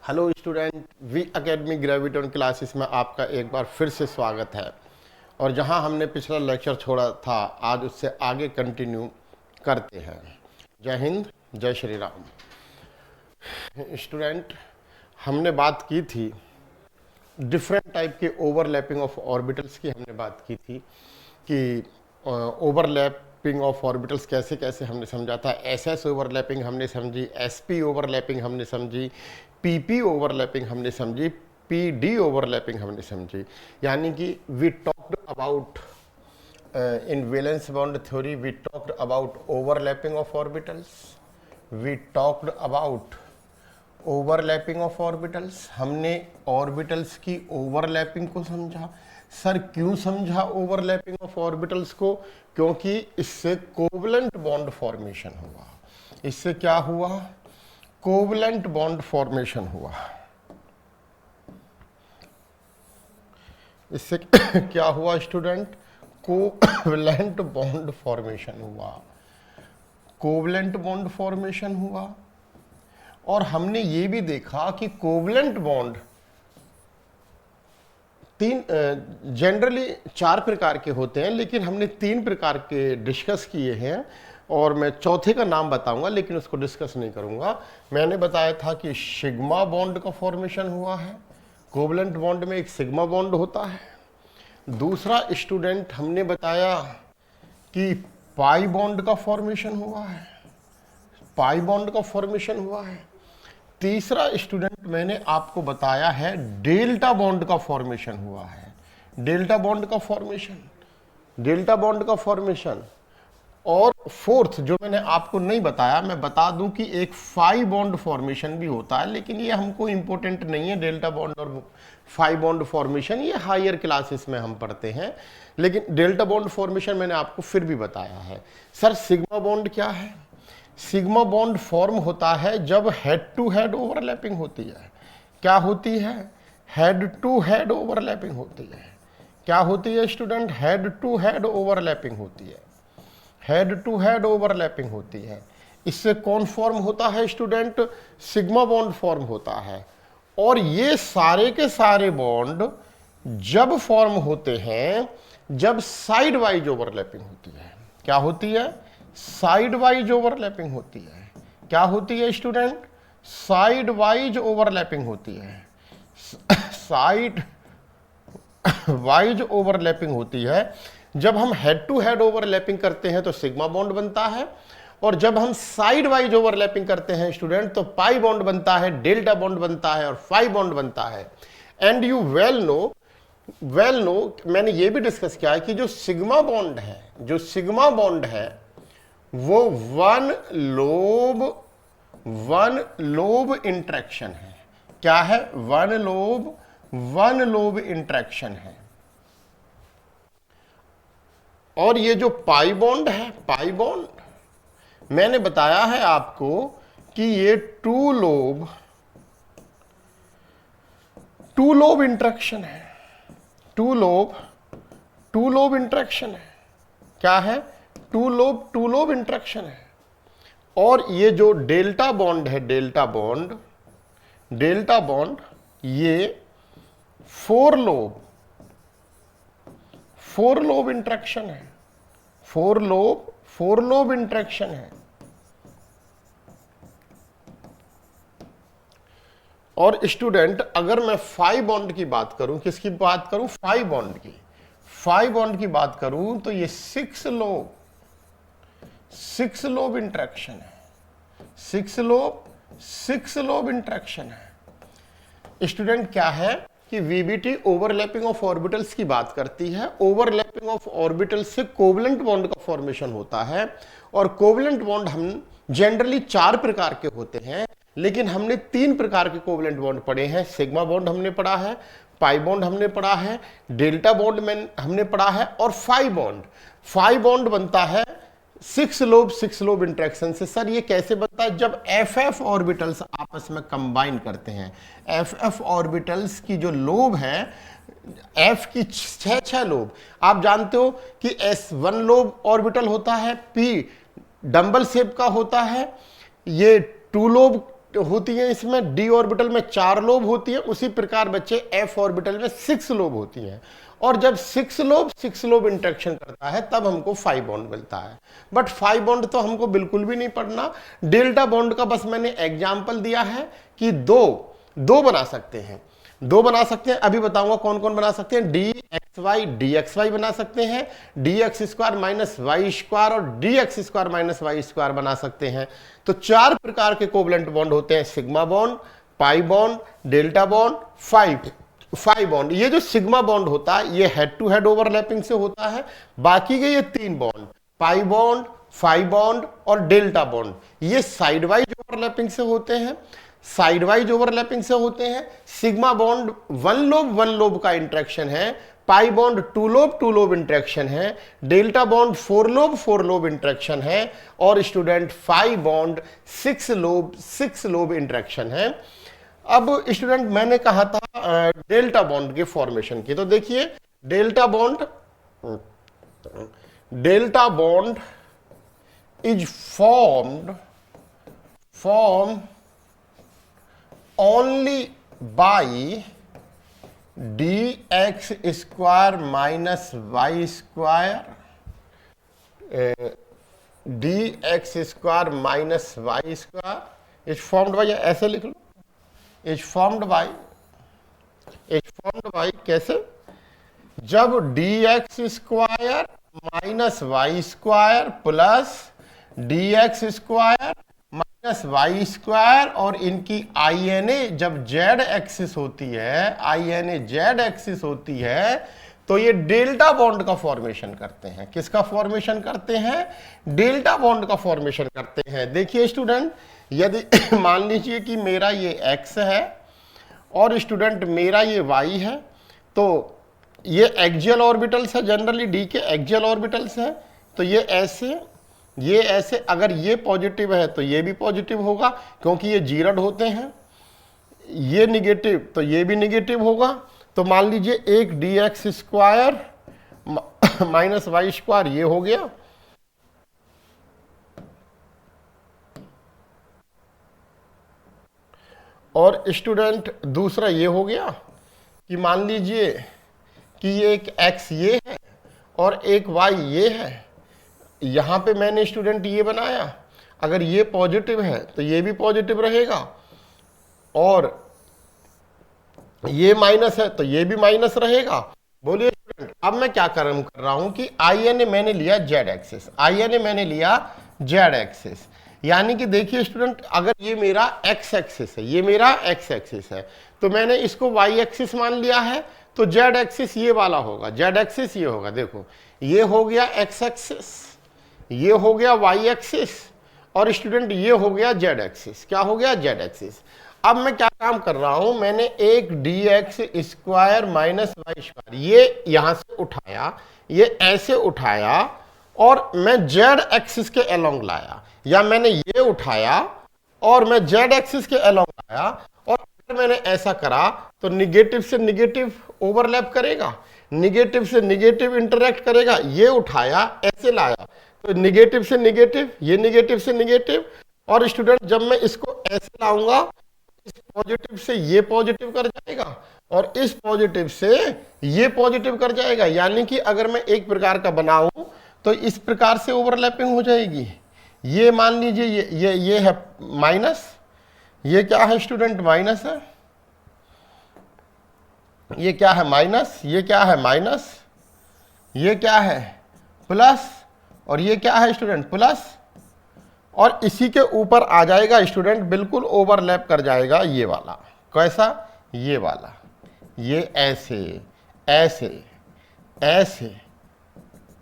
Hello student, V academy Graviton classes में आपका एक बार फिर से स्वागत है। और जहां हमने पिछला लेक्चर छोड़ा था आज उससे आगे कंटिन्यू करते हैं। जय हिंद, जय श्री राम। स्टूडेंट, हमने बात की थी डिफरेंट टाइप के ओवरलैपिंग ऑफ ऑर्बिटल्स की। हमने बात की थी कि ओवरलैपिंग ऑफ ऑर्बिटल्स कैसे कैसे हमने समझा था। एसएस ओवरलैपिंग हमने समझी, एसपी ओवरलैपिंग हमने समझी, पीपी ओवरलैपिंग हमने समझी, पीडी ओवरलैपिंग हमने समझी। यानी कि we talked about in valence bond theory we talked about overlapping of orbitals, we talked about overlapping of orbitals. हमने ऑर्बिटल्स की ओवरलैपिंग को समझा। सर क्यों समझा ओवरलैपिंग ऑफ ऑर्बिटल्स को? क्योंकि इससे कोवलेंट बॉन्ड फॉर्मेशन हुआ। इससे क्या हुआ? कोवलेंट बॉन्ड फॉर्मेशन हुआ। इससे क्या हुआ स्टूडेंट? कोवलेंट बॉन्ड फॉर्मेशन हुआ। कोवलेंट बॉन्ड फॉर्मेशन हुआ। और हमने ये भी देखा कि कोवलेंट बॉन्ड जनरली 4 प्रकार के होते हैं, लेकिन हमने 3 प्रकार के डिस्कस किए हैं और मैं चौथे का नाम बताऊंगा लेकिन उसको डिस्कस नहीं करूंगा। मैंने बताया था कि सिग्मा बॉन्ड का फॉर्मेशन हुआ है। कोवलेंट बॉन्ड में एक सिग्मा बॉन्ड होता है। दूसरा स्टूडेंट हमने बताया कि पाई बॉन्ड का फॉर्मेशन हुआ है। पाई बॉन्ड का फॉर्मेशन हुआ है। तीसरा स्टूडेंट मैंने आपको बताया है डेल्टा बॉन्ड का फॉर्मेशन हुआ है। डेल्टा बॉन्ड का फॉर्मेशन, डेल्टा बॉन्ड का फॉर्मेशन। और फोर्थ जो मैंने आपको नहीं बताया, मैं बता दूं कि एक फाई बॉन्ड फॉर्मेशन भी होता है, लेकिन ये हमको इंपॉर्टेंट नहीं है। डेल्टा बॉन्ड और फाई बॉन्ड फॉर्मेशन ये हायर क्लासेस में हम पढ़ते हैं, लेकिन डेल्टा बॉन्ड फॉर्मेशन मैंने आपको फिर भी बताया है। सर सिग्मा बॉन्ड क्या है? सिग्मा बॉन्ड फॉर्म होता है जब हेड टू हेड ओवरलैपिंग होती है। क्या होती है? हेड टू हेड ओवरलैपिंग होती है। क्या होती है student? Head to head overlapping होती है। हेड टू हेड ओवरलैपिंग होती है। इससे कौन फॉर्म होता है स्टूडेंट? सिग्मा बॉन्ड फॉर्म होता है। और ये सारे के सारे बॉन्ड जब फॉर्म होते हैं जब साइड वाइज ओवरलैपिंग होती है। क्या होती है? साइड वाइज ओवरलैपिंग होती है। क्या होती है स्टूडेंट? साइड वाइज ओवरलैपिंग होती है। साइड वाइज ओवरलैपिंग होती है। जब हम हेड टू हेड ओवरलैपिंग करते हैं तो सिग्मा बॉन्ड बनता है, और जब हम साइड वाइज ओवरलैपिंग करते हैं स्टूडेंट तो पाई बॉन्ड बनता है, डेल्टा बॉन्ड बनता है और फाई बॉन्ड बनता है। एंड यू वेल नो, मैंने ये भी डिस्कस किया है कि जो सिग्मा बॉन्ड है, जो सिग्मा बॉन्ड है वो वन लोब इंटरेक्शन है। क्या है? वन लोब इंटरेक्शन है। और ये जो पाई बॉन्ड है, पाई बॉन्ड मैंने बताया है आपको कि ये टू लोब इंटरेक्शन है। टू लोब इंटरेक्शन है। क्या है? टू लोब इंटरेक्शन है। और ये जो डेल्टा बॉन्ड है, डेल्टा बॉन्ड ये फोर लोब इंटरेक्शन है। फोर लोब इंटरेक्शन है। और स्टूडेंट अगर मैं फाई बॉन्ड की बात करूं, किसकी बात करूं? फाई बॉन्ड की। फाई बॉन्ड की बात करूं तो ये 6 लोब इंटरेक्शन है। 6 लोब इंटरेक्शन है। स्टूडेंट क्या है कि वीबीटी ओवरलैपिंग ऑफ ऑर्बिटल्स की बात करती है। ओवरलैपिंग ऑफ ऑर्बिटल्स से कोवलेंट बॉन्ड का फॉर्मेशन होता है। और कोवलेंट बॉन्ड हम जनरली 4 प्रकार के होते हैं, लेकिन हमने 3 प्रकार के कोवलेंट बॉन्ड पढ़े हैं। सिग्मा बॉन्ड हमने पढ़ा है, पाई बॉन्ड हमने पढ़ा है, डेल्टा बॉन्ड में हमने पढ़ा है, और फाई बॉन्ड बनता है 6 लोब इंटरेक्शन से। सर ये कैसे बनता है? जब एफ ऑर्बिटल्स आपस में कंबाइन करते हैं। एफ ऑर्बिटल्स की जो लोब है, एफ की 6 लोब, आप जानते हो कि एस 1 लोब ऑर्बिटल होता है, पी डंबल शेप का होता है, ये 2 लोब होती हैं इसमें, डी ऑर्बिटल में 4 लोब होती है, उसी प्रकार बच्चे एफ ऑर्बिटल में 6 लोब होती हैं। और जब 6 लोब इंटरेक्शन करता है तब हमको 5 बॉन्ड मिलता है। बट 5 बॉन्ड तो हमको बिल्कुल भी नहीं पढ़ना। डेल्टा बॉन्ड का बस मैंने एग्जाम्पल दिया है कि दो बना सकते हैं, 2 बना सकते हैं। अभी बताऊंगा कौन कौन बना सकते हैं। डी एक्स वाई बना सकते हैं, D X square minus Y square और D X square minus Y square बना सकते हैं। तो 4 प्रकार के कोवलेंट बॉन्ड होते हैं, sigma bond, pi bond, delta bond, phi bond. ये जो सिग्मा बॉन्ड होता है ये हेड टू हेड ओवरलैपिंग से होता है। बाकी के ये 3 bond, pi bond, phi bond और डेल्टा बॉन्ड, ये साइड वाइज ओवरलैपिंग से होते हैं, साइड वाइज ओवरलैपिंग से होते हैं। सिग्मा बॉन्ड 1 लोब का इंटरेक्शन है, पाई बॉन्ड 2 लोब इंटरेक्शन है, डेल्टा बॉन्ड 4 लोब इंटरेक्शन है और student phi bond 6 lobe interaction है। अब स्टूडेंट मैंने कहा था डेल्टा बॉन्ड के फॉर्मेशन की, तो देखिए delta bond is form only by dx square minus y square, dx square minus y square is formed by, ऐसे लिख लो, is formed by कैसे, जब dx square minus Y square plus dx square minus Y square और इनकी INA जब Z axis होती है, INA Z axis होती है, तो ये डेल्टा बॉन्ड का फॉर्मेशन करते हैं। किसका फॉर्मेशन करते हैं? डेल्टा बॉन्ड का फॉर्मेशन करते हैं। देखिए स्टूडेंट, यदि मान लीजिए कि मेरा ये x है और स्टूडेंट मेरा ये y है, तो ये एक्सियल ऑर्बिटल्स है, जनरली d के एक्सियल ऑर्बिटल्स है, तो ये ऐसे अगर ये पॉजिटिव है तो ये भी पॉजिटिव होगा क्योंकि ये जीरड होते हैं, ये निगेटिव तो ये भी निगेटिव होगा। तो मान लीजिए एक D X square minus Y square ये हो गया, और स्टूडेंट दूसरा ये हो गया कि मान लीजिए कि ये एक x ये है और एक y ये है। यहां पे मैंने स्टूडेंट ये बनाया, अगर ये पॉजिटिव है तो ये भी पॉजिटिव रहेगा और ये माइनस है तो ये भी माइनस रहेगा। बोलिए स्टूडेंट, अब मैं क्या कर रहा हूं कि INA मैंने लिया जेड एक्सिस, यानी कि देखिए स्टूडेंट, अगर ये मेरा x एक्सिस है, ये मेरा x एक्सिस है, तो मैंने इसको y एक्सिस मान लिया है, तो z एक्सिस ये वाला होगा, z एक्सिस ये होगा। देखो ये हो गया x एक्सिस, ये हो गया y एक्सिस और स्टूडेंट ये हो गया z एक्सिस। क्या हो गया? z axis. अब मैं क्या काम कर रहा हूं, मैंने एक dx square minus Y square ये यहां से उठाया, ये ऐसे उठाया और मैं z एक्सिस के अलोंग लाया, या मैंने ये उठाया और मैं z एक्सिस के अलोंग लाया, और अगर मैंने ऐसा करा तो निगेटिव से निगेटिव ओवरलैप करेगा, निगेटिव से निगेटिव इंटरेक्ट करेगा। ये उठाया ऐसे लाया तो निगेटिव से निगेटिव, ये निगेटिव से निगेटिव, और स्टूडेंट जब मैं इसको ऐसे लाऊंगा इस पॉजिटिव से ये पॉजिटिव कर जाएगा और इस पॉजिटिव से ये पॉजिटिव कर जाएगा। यानी कि अगर मैं एक प्रकार का बनाऊं तो इस प्रकार से ओवरलैपिंग हो जाएगी। ये मान लीजिए ये है माइनस, ये क्या है स्टूडेंट? माइनस है। ये क्या है? माइनस। ये क्या है? माइनस। ये क्या है? प्लस। और ये क्या है स्टूडेंट? प्लस। और इसी के ऊपर आ जाएगा स्टूडेंट, बिल्कुल ओवरलैप कर जाएगा ये वाला। कैसा? ये वाला। ये ऐसे ऐसे ऐसे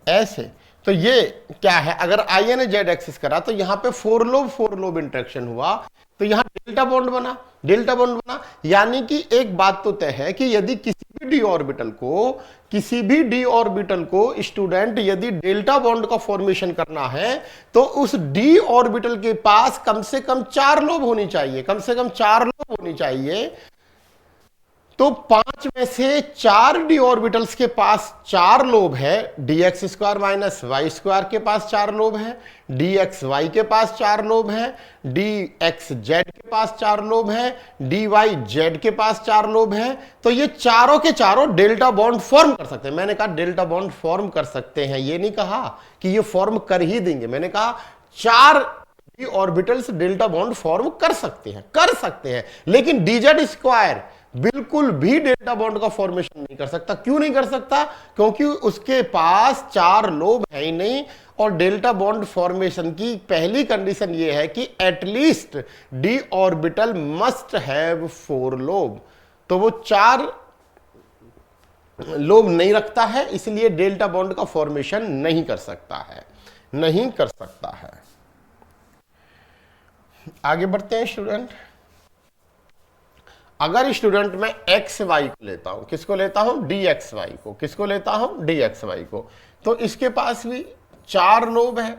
ऐसे। तो ये क्या है? अगर INA जेड एक्सिस करा तो यहाँ पे 4 लोब इंटरेक्शन हुआ, तो यहाँ डेल्टा बॉन्ड बना। यानी कि एक बात तो तय है कि यदि किसी भी डी ऑर्बिटल को स्टूडेंट यदि डेल्टा बॉन्ड का फॉर्मेशन करना है तो उस डी ऑर्बिटल के पास कम से कम 4 लोब होनी चाहिए, तो 5 में से 4 d ऑर्बिटल्स के पास 4 लोब है, dx square minus Y square के पास 4 लोब है, dx y के पास 4 लोब है, dx z के पास 4 लोब है, dy z के पास 4 लोब है। तो ये चारों के चारों डेल्टा बॉन्ड फॉर्म कर सकते हैं। मैंने कहा डेल्टा बॉन्ड फॉर्म कर सकते हैं, ये नहीं कहा कि ये फॉर्म कर ही देंगे। मैंने कहा 4 d orbitals delta bond form कर सकते हैं, लेकिन dz स्क्वायर बिल्कुल भी डेल्टा बॉन्ड का फॉर्मेशन नहीं कर सकता। क्यों नहीं कर सकता? क्योंकि उसके पास 4 लोब है ही नहीं, और डेल्टा बॉन्ड फॉर्मेशन की पहली कंडीशन यह है कि at least D orbital must have 4 lobe. तो वो 4 लोब नहीं रखता है, इसलिए डेल्टा बॉन्ड का फॉर्मेशन नहीं कर सकता है। आगे बढ़ते हैं स्टूडेंट। अगर स्टूडेंट मैं एक्स वाई को लेता हूं, किसको लेता हूं? डी एक्स वाई को। किसको लेता हूं? डी एक्स वाई को। तो इसके पास भी 4 लोब है।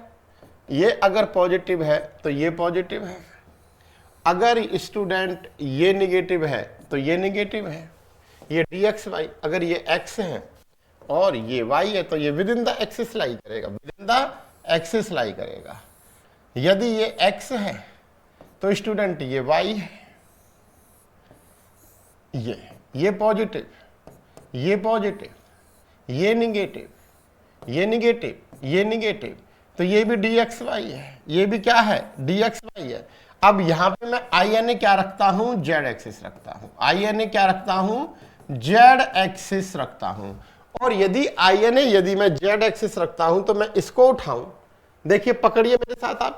ये अगर पॉजिटिव है तो ये पॉजिटिव है, अगर स्टूडेंट ये नेगेटिव है तो ये नेगेटिव है। ये डी एक्स वाई, अगर ये एक्स है और ये वाई है तो ये विद इन द एक्सिस लाई करेगा, यदि ये एक्स है तो स्टूडेंट ये वाई है, ये पॉजिटिव, ये पॉजिटिव, ये नेगेटिव, ये नेगेटिव, ये नेगेटिव, तो ये भी dxy है, ये भी क्या है? dxy है। अब यहां पे मैं INA क्या रखता हूं? z एक्सिस रखता हूं। INA क्या रखता हूं? z एक्सिस रखता हूं। और यदि INA यदि मैं z एक्सिस रखता हूं तो मैं इसको उठाऊं, देखिए पकड़िए मेरे साथ आप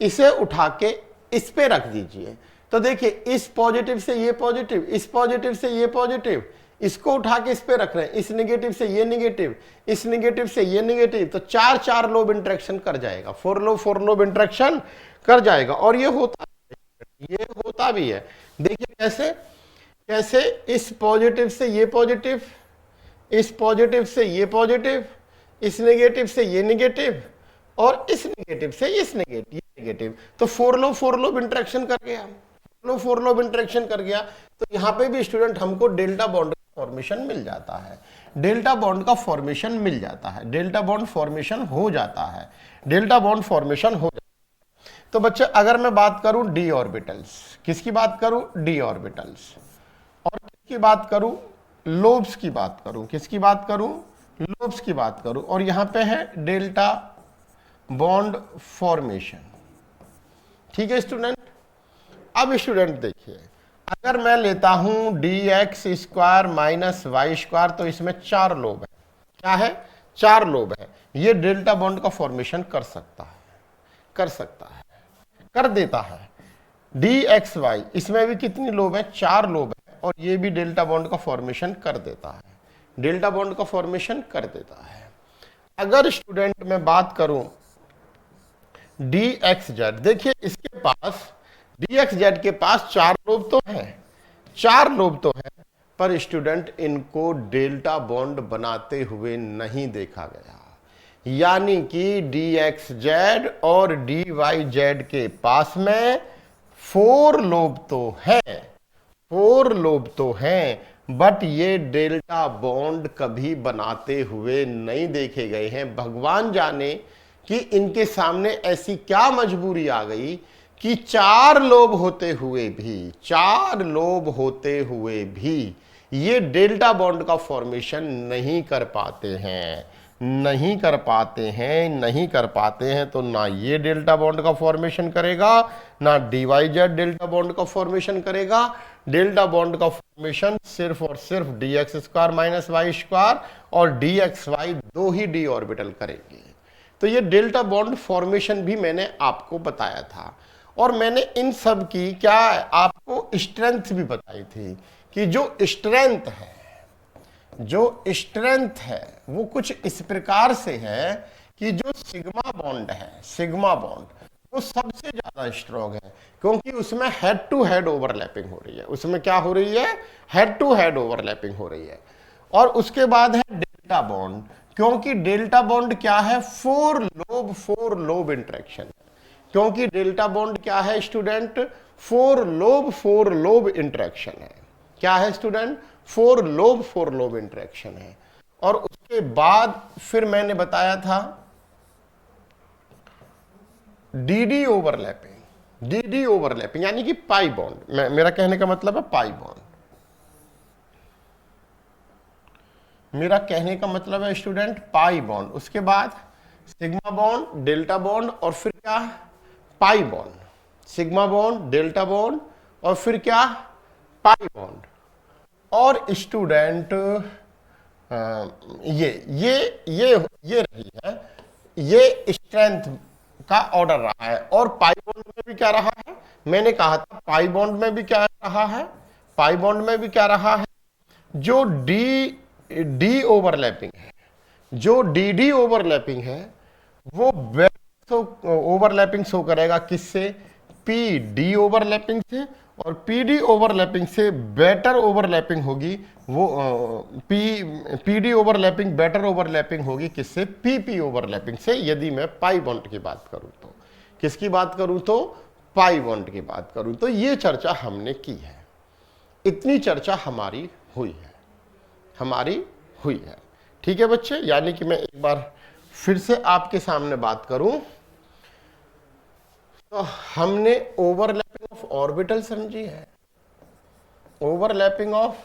इसे उठा के इस पे रख दीजिए। तो देखिए इस पॉजिटिव से ये पॉजिटिव, इस पॉजिटिव से ये पॉजिटिव, इसको उठा के इस पे रख रहे हैं, इस नेगेटिव से ये नेगेटिव, इस नेगेटिव से ये नेगेटिव, तो 4 लोब इंटरेक्शन कर जाएगा, 4 लोब इंटरेक्शन कर जाएगा। और ये होता भी है। देखिए कैसे इस पॉजिटिव से ये पॉजिटिव, इस पॉजिटिव से ये पॉजिटिव, इस नेगेटिव से ये नेगेटिव, और इस नेगेटिव से इस नेगेटिव, तो 4 लोब इंटरेक्शन कर गया, 4 लोब इंटरेक्शन कर गया। तो यहां पे भी स्टूडेंट हमको डेल्टा बॉन्ड का फॉर्मेशन मिल जाता है, डेल्टा बॉन्ड का फॉर्मेशन मिल जाता है, डेल्टा बॉन्ड फॉर्मेशन हो जाता है, डेल्टा बॉन्ड फॉर्मेशन हो जाता है। तो बच्चे अगर मैं बात करूं डी ऑर्बिटल्स, किसकी बात करूं? D orbitals. और किसकी बात करूं? लोब्स की बात करूं। किसकी बात करूं? लोब्स की बात करूं। और यहां पे है डेल्टा बॉन्ड फॉर्मेशन। ठीक है स्टूडेंट। अब स्टूडेंट देखिए, अगर मैं लेता हूं dx square minus Y square, तो इसमें 4 लोब है। क्या है? 4 लोब है। ये डेल्टा बॉन्ड का फॉर्मेशन कर देता है। dxy, इसमें भी कितनी लोब है? 4 लोब है, और ये भी डेल्टा बॉन्ड का फॉर्मेशन कर देता है, डेल्टा बॉन्ड का फॉर्मेशन कर देता है। अगर स्टूडेंट मैं बात करूं dxz, देखिए इसके पास dxz के पास 4 लोब तो है, पर स्टूडेंट इनको डेल्टा बॉन्ड बनाते हुए नहीं देखा गया। यानी कि dxz और dyz के पास में 4 लोब तो हैं, बट ये डेल्टा बॉन्ड कभी बनाते हुए नहीं देखे गए हैं। भगवान जाने कि इनके सामने ऐसी क्या मजबूरी आ गई कि 4 लोब होते हुए भी ये डेल्टा बॉन्ड का फॉर्मेशन नहीं कर पाते हैं। तो ना ये डेल्टा बॉन्ड का फॉर्मेशन करेगा, ना dyz डेल्टा बॉन्ड का फॉर्मेशन करेगा। डेल्टा बॉन्ड का फॉर्मेशन सिर्फ और सिर्फ dx square minus Y square और dxy 2 ही डी ऑर्बिटल करेंगे। तो ये डेल्टा बॉन्ड फॉर्मेशन भी मैंने आपको बताया था, और मैंने इन सब की क्या आपको स्ट्रेंथ भी बताई थी कि जो स्ट्रेंथ है वो कुछ इस प्रकार से है कि जो सिग्मा बॉन्ड वो सबसे ज्यादा स्ट्रॉन्ग है, क्योंकि उसमें हेड टू हेड ओवरलैपिंग हो रही है। उसमें क्या हो रही है? हेड टू हेड ओवरलैपिंग हो रही है। और उसके बाद है डेल्टा बॉन्ड, क्योंकि डेल्टा बॉन्ड क्या है? 4 लोब इंटरेक्शन। क्योंकि डेल्टा बॉन्ड क्या है स्टूडेंट? 4 लोब इंटरेक्शन है। क्या है स्टूडेंट? फोर लोब इंटरेक्शन है। और उसके बाद फिर मैंने बताया था डीडी ओवरलैपिंग यानी कि पाई बॉन्ड। मेरा कहने का मतलब है पाई बॉन्ड, मेरा कहने का मतलब है स्टूडेंट पाई बॉन्ड। उसके बाद सिग्मा बॉन्ड, डेल्टा बॉन्ड और फिर क्या, pi bond. Sigma bond, delta bond और फिर क्या, पाई बॉन्ड। और स्टूडेंट ये रही है, ये स्ट्रेंथ का ऑर्डर रहा है। और पाई बॉन्ड में भी क्या रहा है, मैंने कहा था पाई बॉन्ड में भी क्या रहा है, पाई बॉन्ड में भी क्या रहा है, जो डी ओवरलैपिंग है, जो डी ओवरलैपिंग है वो ओवरलैपिंग शो करेगा किससे, पी डी ओवरलैपिंग से। और पीडी ओवरलैपिंग से बेटर ओवरलैपिंग होगी वो पीडी ओवरलैपिंग बेटर ओवरलैपिंग होगी किससे, पीपी ओवरलैपिंग से। यदि मैं पाई बॉन्ड की बात करूं तो, किसकी बात करूं तो, पाई बॉन्ड की बात करूं तो। ये चर्चा हमने की है, इतनी चर्चा हमारी हुई है। ठीक है बच्चे, यानी कि मैं एक बार फिर से आपके सामने बात करूं तो हमने ओवरलैपिंग ऑफ ऑर्बिटल समझी है, ओवरलैपिंग ऑफ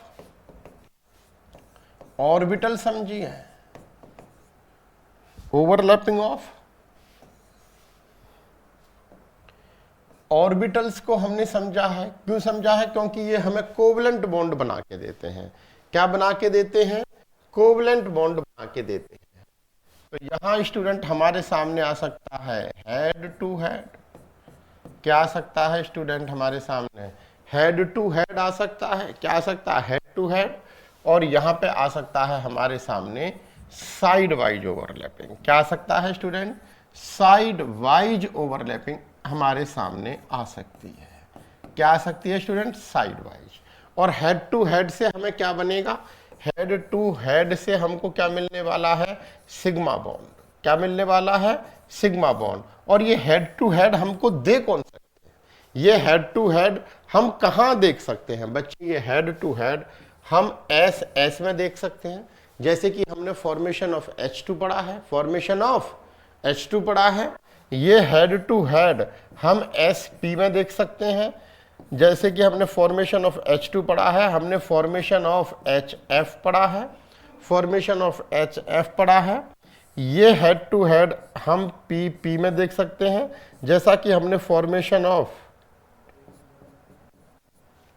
ऑर्बिटल समझी है, ओवरलैपिंग ऑफ ऑर्बिटल्स को हमने समझा है। क्यों समझा है, क्योंकि ये हमें कोवलेंट बॉन्ड बना के देते हैं। क्या बना के देते हैं, कोवलेंट बॉन्ड बना के देते हैं। तो यहां स्टूडेंट हमारे सामने आ सकता है हेड टू हेड, क्या आ सकता है स्टूडेंट हमारे सामने, हेड टू हेड आ सकता है। क्या आ सकता है, हेड टू हेड। और यहां पे आ सकता है हमारे सामने साइड वाइज ओवरलैपिंग। क्या आ सकता है स्टूडेंट, साइड वाइज ओवरलैपिंग हमारे सामने आ सकती है। क्या आ सकती है स्टूडेंट, साइड वाइज। और हेड टू हेड से हमें क्या बनेगा, हेड टू हेड से हमको क्या मिलने वाला है, सिग्मा बॉन्ड। क्या मिलने वाला है, सिग्मा बॉन्ड। और ये हेड टू हेड हमको दे कौन सकते हैं, ये हेड टू हेड हम कहां देख सकते हैं बच्चे, ये हेड टू हेड हम एस में देख सकते हैं। जैसे कि हमने फॉर्मेशन ऑफ H2 पढ़ा है, फॉर्मेशन ऑफ H2 पढ़ा है। ये हेड टू हेड हम SP में देख सकते हैं। जैसे कि हमने फॉर्मेशन ऑफ H2 पढ़ा है, हमने फॉर्मेशन ऑफ HF पढ़ा है, फॉर्मेशन ऑफ HF पढ़ा है। ये हेड टू हेड हम पी में देख सकते हैं। जैसा कि हमने फॉर्मेशन ऑफ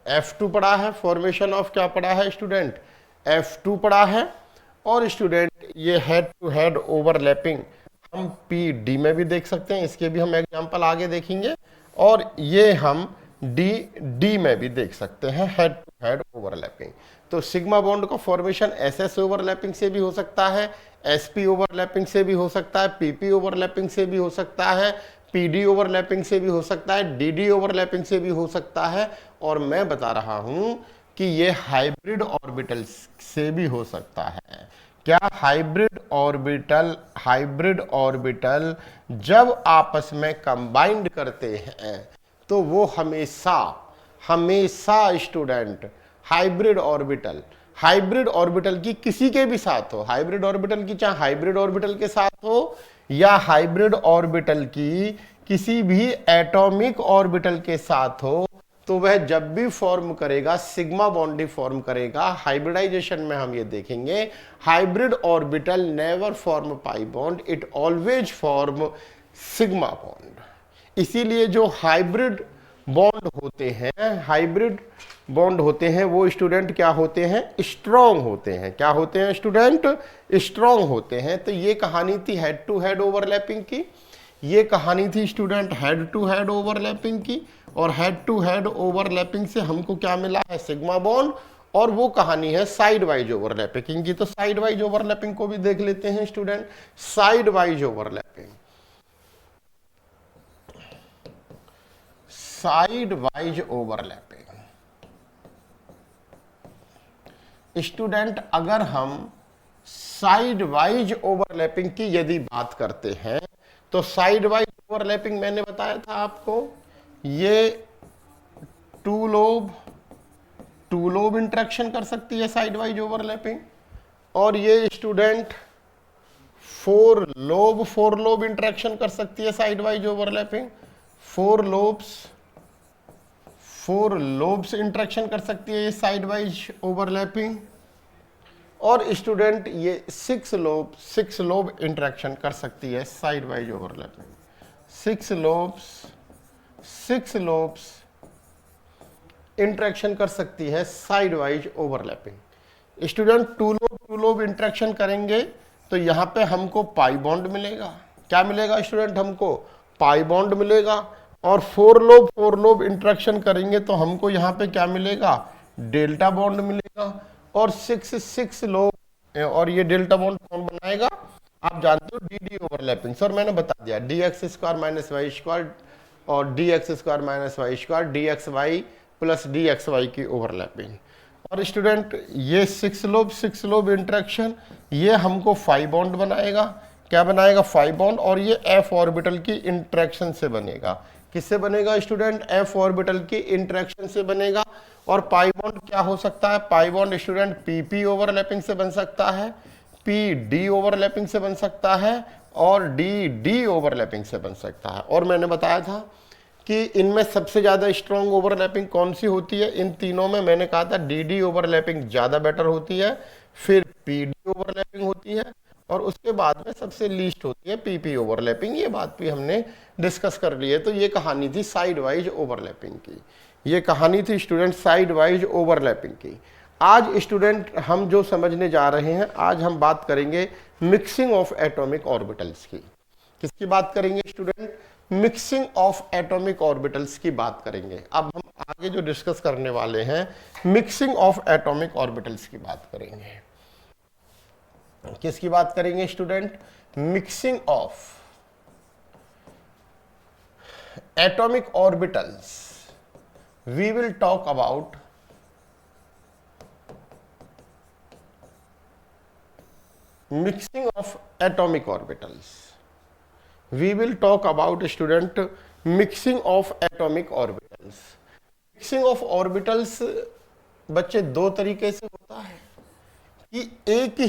F2 पढ़ा है, फॉर्मेशन ऑफ क्या पढ़ा है स्टूडेंट, F2 पढ़ा है। और स्टूडेंट ये हेड टू हेड ओवरलैपिंग हम PD में भी देख सकते हैं, इसके भी हम एग्जांपल आगे देखेंगे। और ये हम डी में भी देख सकते हैं, हेड टू हेड ओवरलैपिंग। तो सिग्मा बॉन्ड का फॉर्मेशन SS ओवरलैपिंग से भी हो सकता है, SP ओवरलैपिंग से भी हो सकता है, PP ओवरलैपिंग से भी हो सकता है, PD ओवरलैपिंग से भी हो सकता है, DD ओवरलैपिंग से भी हो सकता है। और मैं बता रहा हूं कि ये हाइब्रिड ऑर्बिटल से भी हो सकता है। क्या, हाइब्रिड ऑर्बिटल जब आपस में कंबाइंड करते हैं तो वो हमेशा स्टूडेंट हाइब्रिड ऑर्बिटल की किसी के भी साथ हो, हाइब्रिड ऑर्बिटल की चाहे हाइब्रिड ऑर्बिटल के साथ हो या हाइब्रिड ऑर्बिटल की किसी भी एटॉमिक ऑर्बिटल के साथ हो, तो वह जब भी फॉर्म करेगा सिग्मा बॉन्ड ही फॉर्म करेगा। हाइब्रिडाइजेशन में हम ये देखेंगे, hybrid orbital never form pi bond, it always form sigma bond. इसीलिए जो हाइब्रिड बॉन्ड होते हैं वो स्टूडेंट क्या होते हैं, स्ट्रॉन्ग होते हैं। क्या होते हैं स्टूडेंट, स्ट्रॉन्ग होते हैं। तो ये कहानी थी हेड टू हेड ओवरलैपिंग की, ये कहानी थी student head to head overlapping की। और हेड टू हेड ओवरलैपिंग से हमको क्या मिला है, सिग्मा बॉन्ड। और वो कहानी है साइड वाइज ओवरलैपिंग की। तो साइड वाइज ओवरलैपिंग को भी देख लेते हैं student. Side wise overlapping, side wise overlapping student, अगर हम साइड वाइज ओवरलैपिंग की यदि बात करते हैं तो साइड वाइज ओवरलैपिंग मैंने बताया था आपको, ये टू टू लोब इंटरेक्शन कर सकती है साइड वाइज ओवरलैपिंग, और ये स्टूडेंट फोर लोब इंटरेक्शन कर सकती है side wise overlapping, four lobes interaction कर सकती है ये साइड वाइज ओवरलैपिंग, और स्टूडेंट ये सिक्स लोब इंटरेक्शन कर सकती है side wise overlapping. Six lobes interaction कर सकती है side wise overlapping. Student two lobe interaction करेंगे तो यहां पे हमको पाई बॉन्ड मिलेगा। क्या मिलेगा स्टूडेंट? हमको पाई बॉन्ड मिलेगा। और फोर लोब इंटरेक्शन करेंगे तो हमको यहाँ पे क्या मिलेगा? डेल्टा बॉन्ड मिलेगा। और सिक्स लोब, और ये डेल्टा बॉन्ड कौन बनाएगा? आप जानते हो डी ओवरलैपिंग। सर मैंने बता दिया dx square minus Y square और dx square minus Y square dxy plus dxy की ओवरलैपिंग। और स्टूडेंट ये सिक्स लोब इंटरेक्शन ये हमको 5 बॉन्ड बनाएगा। क्या बनाएगा? 5 बॉन्ड। और ये f ऑर्बिटल की इंटरेक्शन से बनेगा। किससे बनेगा स्टूडेंट? f ऑर्बिटल की इंटरेक्शन से बनेगा। और पाई बॉन्ड क्या हो सकता है? Pi bond student pp overlapping से बन सकता है, pd ओवरलैपिंग से बन सकता है, और dd ओवरलैपिंग से बन सकता है। और मैंने बताया था कि इनमें सबसे ज्यादा स्ट्रॉन्ग ओवरलैपिंग कौन सी होती है? इन तीनों में मैंने कहा था dd ओवरलैपिंग ज्यादा बेटर होती है, फिर pd ओवरलैपिंग होती है, और उसके बाद में सबसे लीस्ट होती है pp ओवरलैपिंग। ये बात भी हमने डिस्कस कर ली है। तो ये कहानी थी साइड वाइज ओवरलैपिंग की। ये कहानी थी स्टूडेंट साइड वाइज ओवरलैपिंग की। आज स्टूडेंट हम जो समझने जा रहे हैं, आज हम बात करेंगे मिक्सिंग ऑफ एटॉमिक ऑर्बिटल्स की। किसकी बात करेंगे student? Mixing of atomic orbitals की बात करेंगे। अब हम आगे जो डिस्कस करने वाले हैं मिक्सिंग ऑफ एटॉमिक ऑर्बिटल्स की बात करेंगे। किसकी बात करेंगे student? Mixing of atomic orbitals. We will talk about mixing of atomic orbitals. We will talk about student mixing of atomic orbitals. Mixing of orbitals बच्चे दो तरीके से होता है कि एक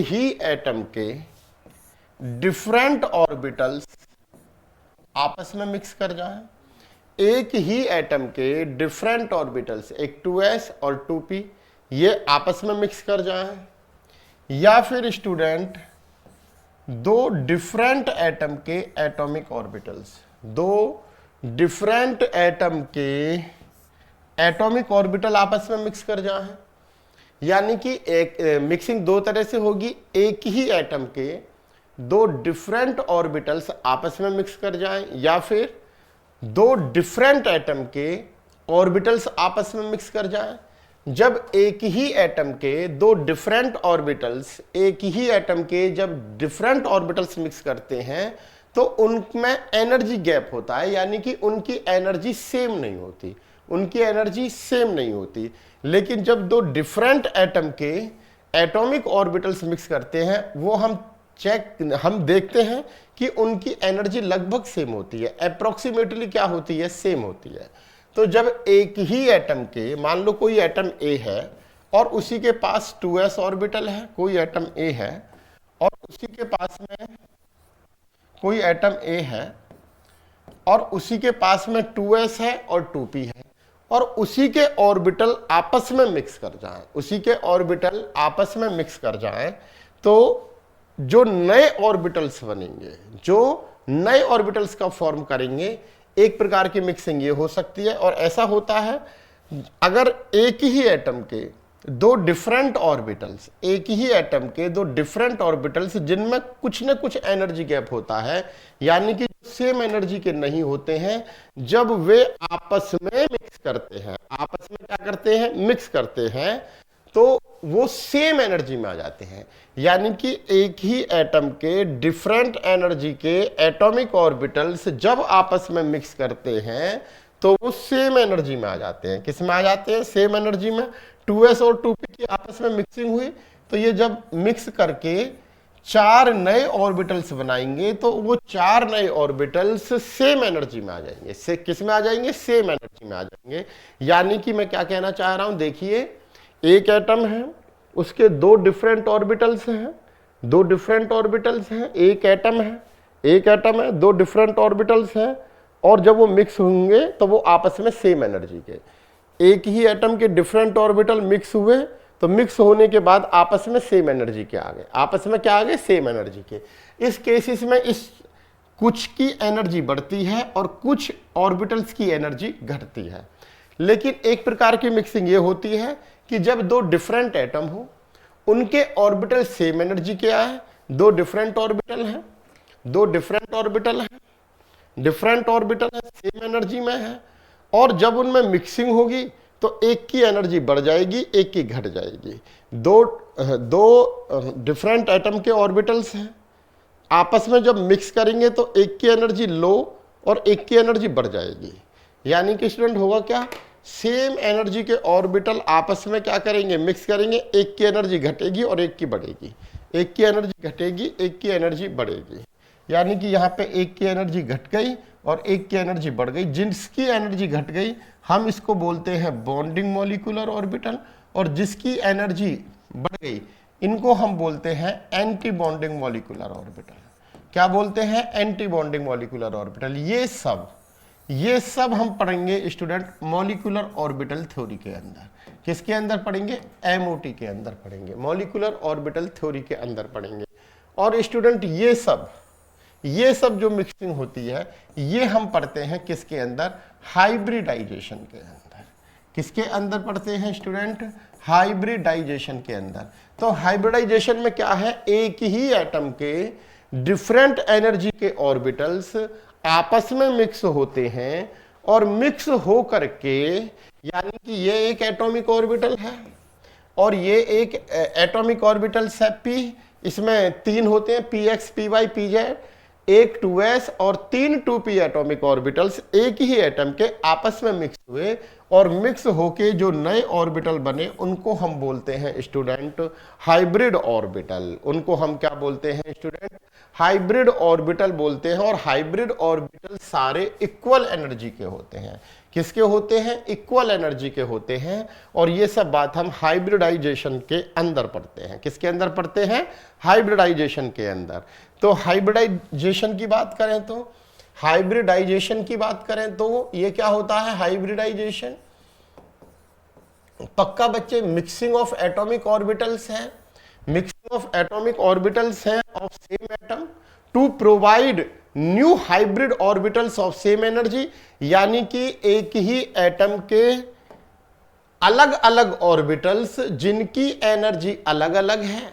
ही एटम के डिफरेंट ऑर्बिटल्स आपस में मिक्स कर जाएं। एक ही एटम के डिफरेंट ऑर्बिटल्स, एक 2s और 2p, ये आपस में मिक्स कर जाएं। या फिर स्टूडेंट दो डिफरेंट एटम के एटॉमिक ऑर्बिटल्स, दो डिफरेंट एटम के एटॉमिक ऑर्बिटल आपस में मिक्स कर जाएं। यानी कि एक मिक्सिंग दो तरह से होगी। एक ही एटम के दो डिफरेंट ऑर्बिटल्स आपस में मिक्स कर जाएं, या फिर दो डिफरेंट एटम के ऑर्बिटल्स आपस में मिक्स कर जाएं। जब एक ही एटम के दो डिफरेंट ऑर्बिटल्स, एक ही एटम के जब डिफरेंट ऑर्बिटल्स मिक्स करते हैं तो उनमें एनर्जी गैप होता है, यानी कि उनकी एनर्जी सेम नहीं होती। लेकिन जब दो डिफरेंट एटम के एटॉमिक ऑर्बिटल्स मिक्स करते हैं, वो हम देखते हैं कि उनकी एनर्जी लगभग सेम होती है, अप्रोक्सीमेटली क्या होती है? सेम होती है। तो जब एक ही एटम के, मान लो कोई एटम A है और उसी के पास 2s ऑर्बिटल है, कोई एटम A है और उसी के पास में कोई एटम A है और उसी के पास में 2s है और 2p है, और उसी के ऑर्बिटल आपस में मिक्स कर जाएं, तो जो नए ऑर्बिटल्स बनेंगे, जो नए ऑर्बिटल्स का फॉर्म करेंगे, एक प्रकार की मिक्सिंग ये हो सकती है। और ऐसा होता है अगर एक ही एटम के दो डिफरेंट ऑर्बिटल्स जिनमें कुछ न कुछ एनर्जी गैप होता है, यानी कि सेम एनर्जी के नहीं होते हैं, जब वे आपस में मिक्स करते हैं तो वो सेम एनर्जी में आ जाते हैं। यानी कि एक ही एटम के डिफरेंट एनर्जी के एटॉमिक ऑर्बिटल्स जब आपस में मिक्स करते हैं तो वो सेम एनर्जी में आ जाते हैं। किस में आ जाते हैं? सेम एनर्जी में। 2s और 2p की आपस में मिक्सिंग हुई, तो ये जब मिक्स करके 4 नए ऑर्बिटल्स बनाएंगे तो वो 4 नए ऑर्बिटल्स सेम एनर्जी में आ जाएंगे। से किस में आ जाएंगे? सेम एनर्जी में आ जाएंगे। यानी कि मैं क्या कहना चाह रहा हूं, देखिए एक एटम है, उसके 2 डिफरेंट ऑर्बिटल्स हैं, 2 डिफरेंट ऑर्बिटल्स हैं। एक एटम है, 2 डिफरेंट ऑर्बिटल्स हैं, और जब वो मिक्स होंगे तो वो आपस में सेम एनर्जी के। एक ही एटम के डिफरेंट ऑर्बिटल मिक्स हुए तो मिक्स होने के बाद आपस में सेम एनर्जी के आ गए। आपस में क्या आ गए? सेम एनर्जी के। इस केसेस में इस कुछ की एनर्जी बढ़ती है और कुछ ऑर्बिटल्स की एनर्जी घटती है। लेकिन एक प्रकार की मिक्सिंग ये होती है कि जब 2 डिफरेंट एटम हो, उनके ऑर्बिटल सेम एनर्जी के आए। 2 डिफरेंट ऑर्बिटल हैं, 2 डिफरेंट ऑर्बिटल हैं, डिफरेंट ऑर्बिटल है, सेम एनर्जी में है, और जब उनमें मिक्सिंग होगी तो एक की एनर्जी बढ़ जाएगी, एक की घट जाएगी। दो डिफरेंट एटम के ऑर्बिटल्स हैं, आपस में जब मिक्स करेंगे तो एक की एनर्जी लो और एक की एनर्जी बढ़ जाएगी। यानी कि स्टूडेंट होगा क्या? सेम एनर्जी के ऑर्बिटल आपस में क्या करेंगे? मिक्स करेंगे, एक की एनर्जी घटेगी और एक की बढ़ेगी, एक की एनर्जी घटेगी, एक की एनर्जी बढ़ेगी। यानी कि यहाँ पे एक की एनर्जी घट गई और एक की एनर्जी बढ़ गई। जिसकी एनर्जी घट गई हम इसको बोलते हैं बॉन्डिंग मॉलिक्यूलर ऑर्बिटल, और जिसकी एनर्जी बढ़ गई इनको हम बोलते हैं एंटी बॉन्डिंग मॉलिक्यूलर ऑर्बिटल। क्या बोलते हैं? Anti bonding molecular orbital. ये सब हम पढ़ेंगे स्टूडेंट मॉलिक्यूलर ऑर्बिटल थ्योरी के अंदर। किसके अंदर पढ़ेंगे? एमओटी के अंदर पढ़ेंगे, मॉलिक्यूलर ऑर्बिटल थ्योरी के अंदर पढ़ेंगे। और स्टूडेंट ये सब जो मिक्सिंग होती है ये हम पढ़ते हैं किसके अंदर? हाइब्रिडाइजेशन के अंदर। किसके अंदर पढ़ते हैं स्टूडेंट? हाइब्रिडाइजेशन के अंदर। तो हाइब्रिडाइजेशन में क्या है? एक ही एटम के डिफरेंट एनर्जी के ऑर्बिटल्स आपस में मिक्स होते हैं, और मिक्स हो करके, यानी कि ये एक एटॉमिक ऑर्बिटल है और ये एक एटॉमिक ऑर्बिटल है p, इसमें 3 होते हैं, px, py, pz, एक 2s और 3 2p एटॉमिक ऑर्बिटल्स एक ही एटम के आपस में मिक्स हुए, और मिक्स होके जो नए ऑर्बिटल बने उनको हम बोलते हैं स्टूडेंट हाइब्रिड ऑर्बिटल। उनको हम क्या बोलते हैं स्टूडेंट? हाइब्रिड ऑर्बिटल बोलते हैं। और हाइब्रिड ऑर्बिटल सारे इक्वल एनर्जी के होते हैं। किसके होते हैं? इक्वल एनर्जी के होते हैं। और ये सब बात हम हाइब्रिडाइजेशन के अंदर पढ़ते हैं। किसके अंदर पढ़ते हैं? हाइब्रिडाइजेशन के अंदर। तो हाइब्रिडाइजेशन की बात करें तो ये क्या होता है? हाइब्रिडाइजेशन पक्का बच्चे मिक्सिंग ऑफ एटॉमिक ऑर्बिटल्स है, मिक्सिंग ऑफ एटॉमिक ऑर्बिटल्स है of same atom to provide new hybrid orbitals of same energy. यानी कि एक ही एटम के अलग अलग ऑर्बिटल्स जिनकी एनर्जी अलग अलग है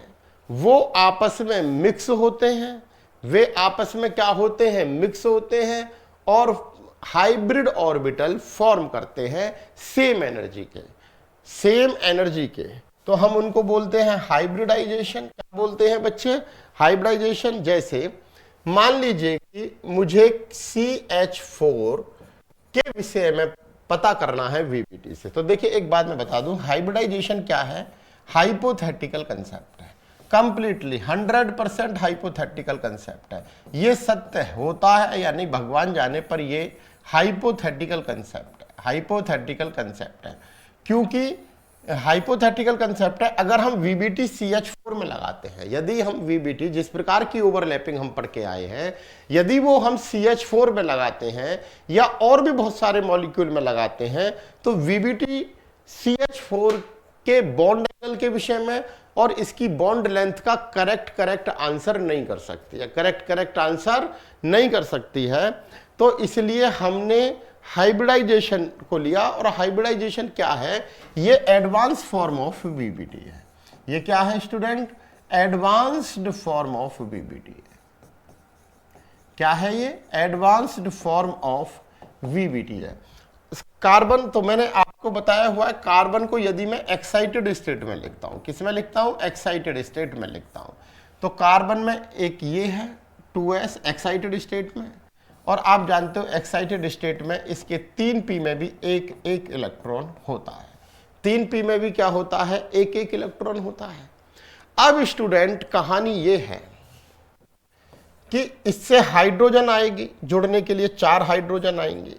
वो आपस में मिक्स होते हैं। वे आपस में क्या होते हैं? मिक्स होते हैं और हाइब्रिड ऑर्बिटल फॉर्म करते हैं सेम एनर्जी के। तो हम उनको बोलते हैं हाइब्रिडाइजेशन। क्या बोलते हैं बच्चे? हाइब्रिडाइजेशन। जैसे मान लीजिए कि मुझे CH4 के विषय में पता करना है VBT से। तो देखिए एक बात मैं बता दूं, हाइब्रिडाइजेशन क्या है? हाइपोथेटिकल कंसेप्ट है, कंप्लीटली 100% हाइपोथेटिकल कंसेप्ट है। ये सत्य होता है या नहीं भगवान जाने, पर ये हाइपोथेटिकल कंसेप्ट है। क्योंकि हाइपोथेटिकल कंसेप्ट है। अगर हम VBT CH4 में लगाते हैं, यदि हम VBT जिस प्रकार की ओवरलैपिंग हम पढ़ के आए हैं, यदि वो हम CH4 में लगाते हैं या और भी बहुत सारे मॉलिक्यूल में लगाते हैं, तो VBT CH4 के बॉन्ड एंगल के विषय में और इसकी बॉन्ड लेंथ का करेक्ट आंसर नहीं कर सकती है, करेक्ट आंसर नहीं कर सकती है। तो इसलिए हमने हाइब्रिडाइजेशन को लिया। और हाइब्रिडाइजेशन क्या है? ये एडवांस फॉर्म ऑफ VBT है। ये क्या है student? Advanced form of VBT है। क्या है ये? एडवांस्ड फॉर्म ऑफ VBT है। कार्बन तो मैंने आपको बताया हुआ है, कार्बन को यदि मैं एक्साइटेड स्टेट में लिखता हूं, किस में लिखता हूं? एक्साइटेड स्टेट में लिखता हूं। तो कार्बन में एक ये है 2s एक्साइटेड स्टेट में, और आप जानते हो एक्साइटेड स्टेट में इसके 3p में भी एक इलेक्ट्रॉन होता है। 3p में भी क्या होता है? एक इलेक्ट्रॉन होता है। अब स्टूडेंट कहानी ये है कि इससे हाइड्रोजन आएगी, जुड़ने के लिए 4 हाइड्रोजन आएंगे,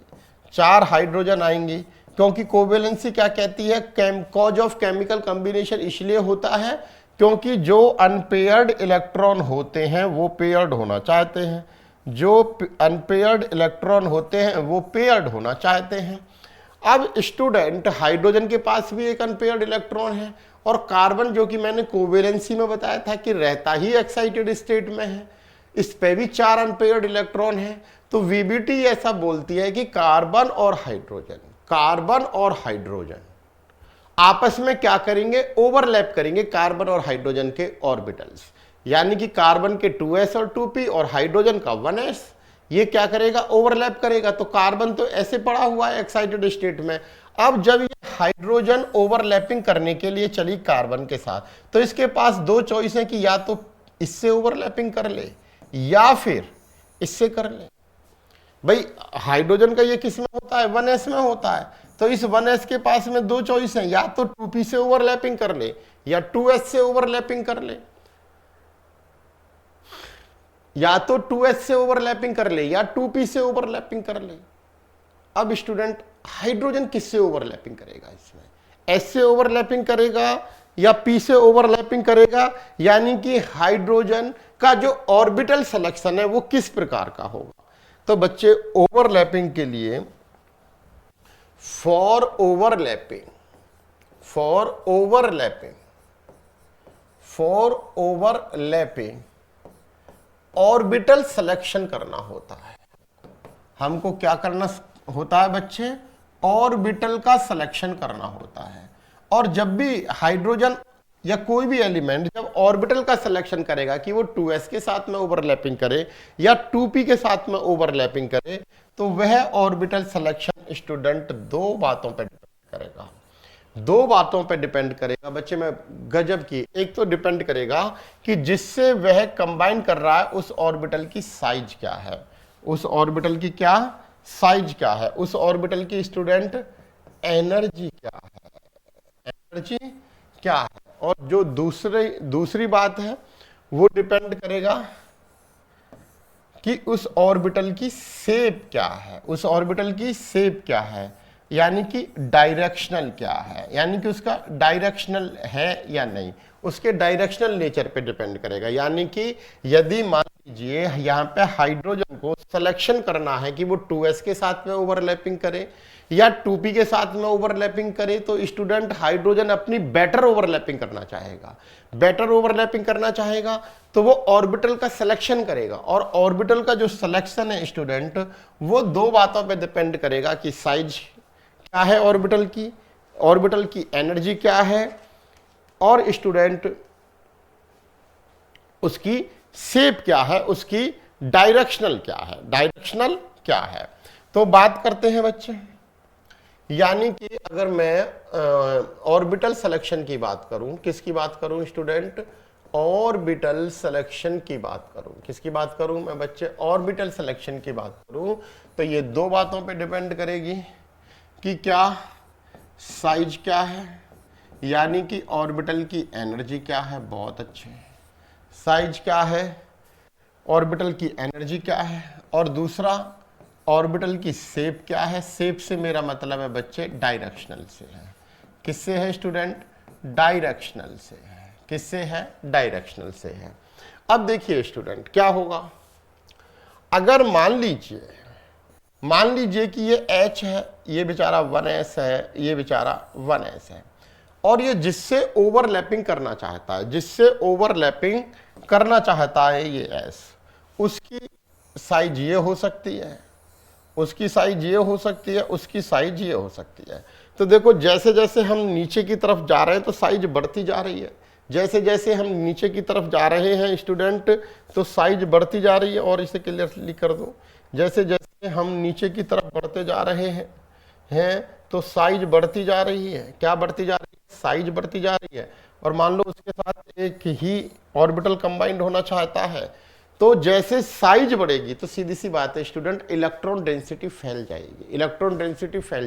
4 हाइड्रोजन आएंगी, क्योंकि कोवेलेंसी क्या कहती है, कॉज ऑफ केमिकल कॉम्बिनेशन इसलिए होता है क्योंकि जो अनपेयर्ड इलेक्ट्रॉन होते हैं वो पेयर्ड होना चाहते हैं, जो अनपेयर्ड इलेक्ट्रॉन होते हैं वो पेयर्ड होना चाहते हैं। अब स्टूडेंट, हाइड्रोजन के पास भी एक अनपेयर्ड इलेक्ट्रॉन है, और कार्बन जो कि मैंने कोवेलेंसी में बताया था कि रहता ही एक्साइटेड स्टेट में है, इस पे भी 4 अनपेयर्ड इलेक्ट्रॉन है। तो वीबीटी ऐसा बोलती है कि कार्बन और हाइड्रोजन आपस में क्या करेंगे, ओवरलैप करेंगे कार्बन और हाइड्रोजन के ऑर्बिटल्स, यानी कि कार्बन के 2s और 2p और हाइड्रोजन का 1s, ये क्या करेगा, ओवरलैप करेगा। तो कार्बन तो ऐसे पड़ा हुआ है एक्साइटेड स्टेट में। अब जब ये हाइड्रोजन ओवरलैपिंग करने के लिए चली कार्बन के साथ, तो इसके पास 2 चॉइस है कि या तो इससे ओवरलैपिंग कर ले या फिर इससे कर ले। भाई हाइड्रोजन का ये किस में होता है, 1s में होता है, तो इस 1s के पास में 2 चॉइस हैं, या तो 2p से ओवरलैपिंग कर ले या 2s से ओवरलैपिंग कर ले, या तो 2s से ओवरलैपिंग कर ले या 2p से ओवरलैपिंग कर ले। अब स्टूडेंट, हाइड्रोजन किससे ओवरलैपिंग करेगा, इसमें s से ओवरलैपिंग करेगा या p से ओवरलैपिंग करेगा, यानी कि हाइड्रोजन का जो ऑर्बिटल सिलेक्शन है वो किस प्रकार का होगा। तो बच्चे, ओवरलैपिंग के लिए फॉर ओवरलैपिंग ऑर्बिटल सिलेक्शन करना होता है। हमको क्या करना होता है बच्चे, ऑर्बिटल का सिलेक्शन करना होता है। और जब भी हाइड्रोजन या कोई भी एलिमेंट जब ऑर्बिटल का सिलेक्शन करेगा कि वो 2s के साथ में ओवरलैपिंग करे या 2p के साथ में ओवरलैपिंग करे, तो वह ऑर्बिटल सिलेक्शन स्टूडेंट 2 बातों पर डिपेंड करेगा। 2 बातों पर डिपेंड करेगा बच्चे, मैं गजब की, एक तो डिपेंड करेगा कि जिससे वह कंबाइन कर रहा है उस ऑर्बिटल की साइज क्या है, उस ऑर्बिटल की क्या साइज क्या है, उस ऑर्बिटल की स्टूडेंट एनर्जी क्या है, और जो दूसरी बात है वो डिपेंड करेगा कि उस ऑर्बिटल की शेप क्या है, उस ऑर्बिटल की शेप क्या है, यानी कि डायरेक्शनल क्या है, यानी कि उसका डायरेक्शनल है या नहीं, उसके डायरेक्शनल नेचर पे डिपेंड करेगा। यानी कि यदि मान लीजिए यहाँ पे हाइड्रोजन को सिलेक्शन करना है कि वो 2s के साथ में ओवरलैपिंग करे या 2p के साथ में ओवरलैपिंग करे, तो स्टूडेंट हाइड्रोजन अपनी बेटर ओवरलैपिंग करना चाहेगा। बेटर ओवरलैपिंग करना चाहेगा तो वो ऑर्बिटल का सिलेक्शन करेगा, और ऑर्बिटल का जो सिलेक्शन है स्टूडेंट वो 2 बातों पे डिपेंड करेगा कि साइज क्या है ऑर्बिटल की एनर्जी क्या है, और स्टूडेंट उसकी शेप क्या है, उसकी डायरेक्शनल क्या है। तो बात करते हैं बच्चे, यानी कि अगर मैं ऑर्बिटल सिलेक्शन की बात करूं, किसकी बात करूं स्टूडेंट, ऑर्बिटल सिलेक्शन की बात करूं, किसकी बात करूं मैं बच्चे, ऑर्बिटल सिलेक्शन की बात करूं, तो ये 2 बातों पे डिपेंड करेगी कि क्या साइज क्या है, यानी कि ऑर्बिटल की एनर्जी क्या है, बहुत अच्छे, साइज क्या है, ऑर्बिटल की एनर्जी क्या है, और दूसरा ऑर्बिटल की शेप क्या है। शेप से मेरा मतलब है बच्चे डायरेक्शनल से है। किससे है स्टूडेंट, डायरेक्शनल से है। किससे है, डायरेक्शनल से है। अब देखिए स्टूडेंट क्या होगा, अगर मान लीजिए कि ये H है, ये बेचारा 1s है, ये बेचारा 1s है, और ये जिससे ओवरलैपिंग करना चाहता है ये S, उसकी साइज ये हो सकती है, उसकी साइज ये हो सकती है, उसकी साइज ये हो सकती है। तो देखो जैसे जैसे हम नीचे की तरफ जा रहे हैं तो साइज बढ़ती जा रही है, जैसे जैसे हम नीचे की तरफ जा रहे हैं स्टूडेंट तो साइज बढ़ती जा रही है। और इसे क्लियरली कर दो, जैसे जैसे हम नीचे की तरफ बढ़ते जा रहे हैं तो साइज बढ़ती जा रही है। क्या बढ़ती जा रही है, साइज बढ़ती जा रही है। और मान लो उसके साथ एक ही ऑर्बिटल कंबाइंड होना चाहता है, तो जैसे साइज बढ़ेगी तो सीधी सी बात है स्टूडेंट, इलेक्ट्रॉन डेंसिटी फैल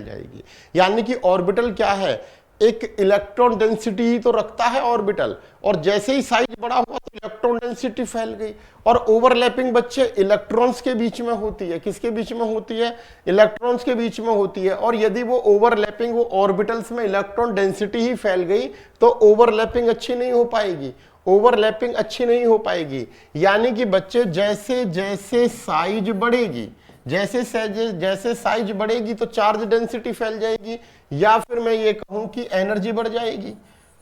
जाएगी, यानी कि ऑर्बिटल क्या है, एक इलेक्ट्रॉन डेंसिटी ही तो रखता है ऑर्बिटल, और जैसे ही साइज बड़ा हुआ तो इलेक्ट्रॉन डेंसिटी फैल गई। और ओवरलैपिंग बच्चे इलेक्ट्रॉन्स के बीच में होती है। किसके बीच में होती है? इलेक्ट्रॉन्स के बीच में होती है। और यदि वो ओवरलैपिंग, वो ऑर्बिटल्स में इलेक्ट्रॉन डेंसिटी ही फैल गई तो ओवरलैपिंग अच्छी नहीं हो पाएगी, ओवरलैपिंग अच्छी नहीं हो पाएगी। यानी कि बच्चे जैसे जैसे साइज बढ़ेगी, जैसे जैसे साइज बढ़ेगी तो चार्ज डेंसिटी फैल जाएगी, या फिर मैं ये कहूं कि एनर्जी बढ़ जाएगी,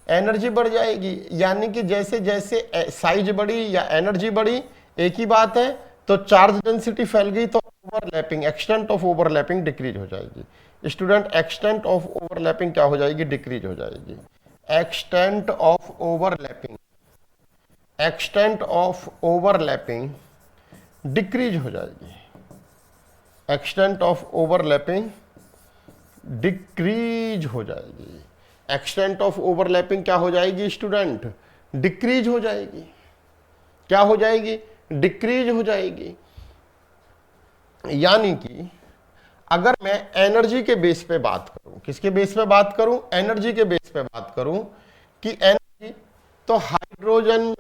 एनर्जी बढ़ जाएगी। यानी कि जैसे जैसे साइज बढ़ी या एनर्जी बढ़ी, एक ही बात है। तो चार्ज डेंसिटी फैल गई तो overlapping, extent of overlapping decrease हो जाएगी। स्टूडेंट, एक्सटेंट ऑफ ओवरलैपिंग क्या हो जाएगी? डिक्रीज हो जाएगी। Extent of overlapping, extent of overlapping decrease हो जाएगी। एक्सटेंट ऑफ ओवरलैपिंग डिक्रीज हो जाएगी। एक्सटेंट ऑफ ओवरलैपिंग क्या हो जाएगी स्टूडेंट? डिक्रीज हो जाएगी। क्या हो जाएगी? डिक्रीज हो जाएगी। यानी कि अगर मैं एनर्जी के बेस पे बात करूं, किसके बेस पे बात करूं? एनर्जी के बेस पे बात करूं कि एनर्जी, तो हाइड्रोजन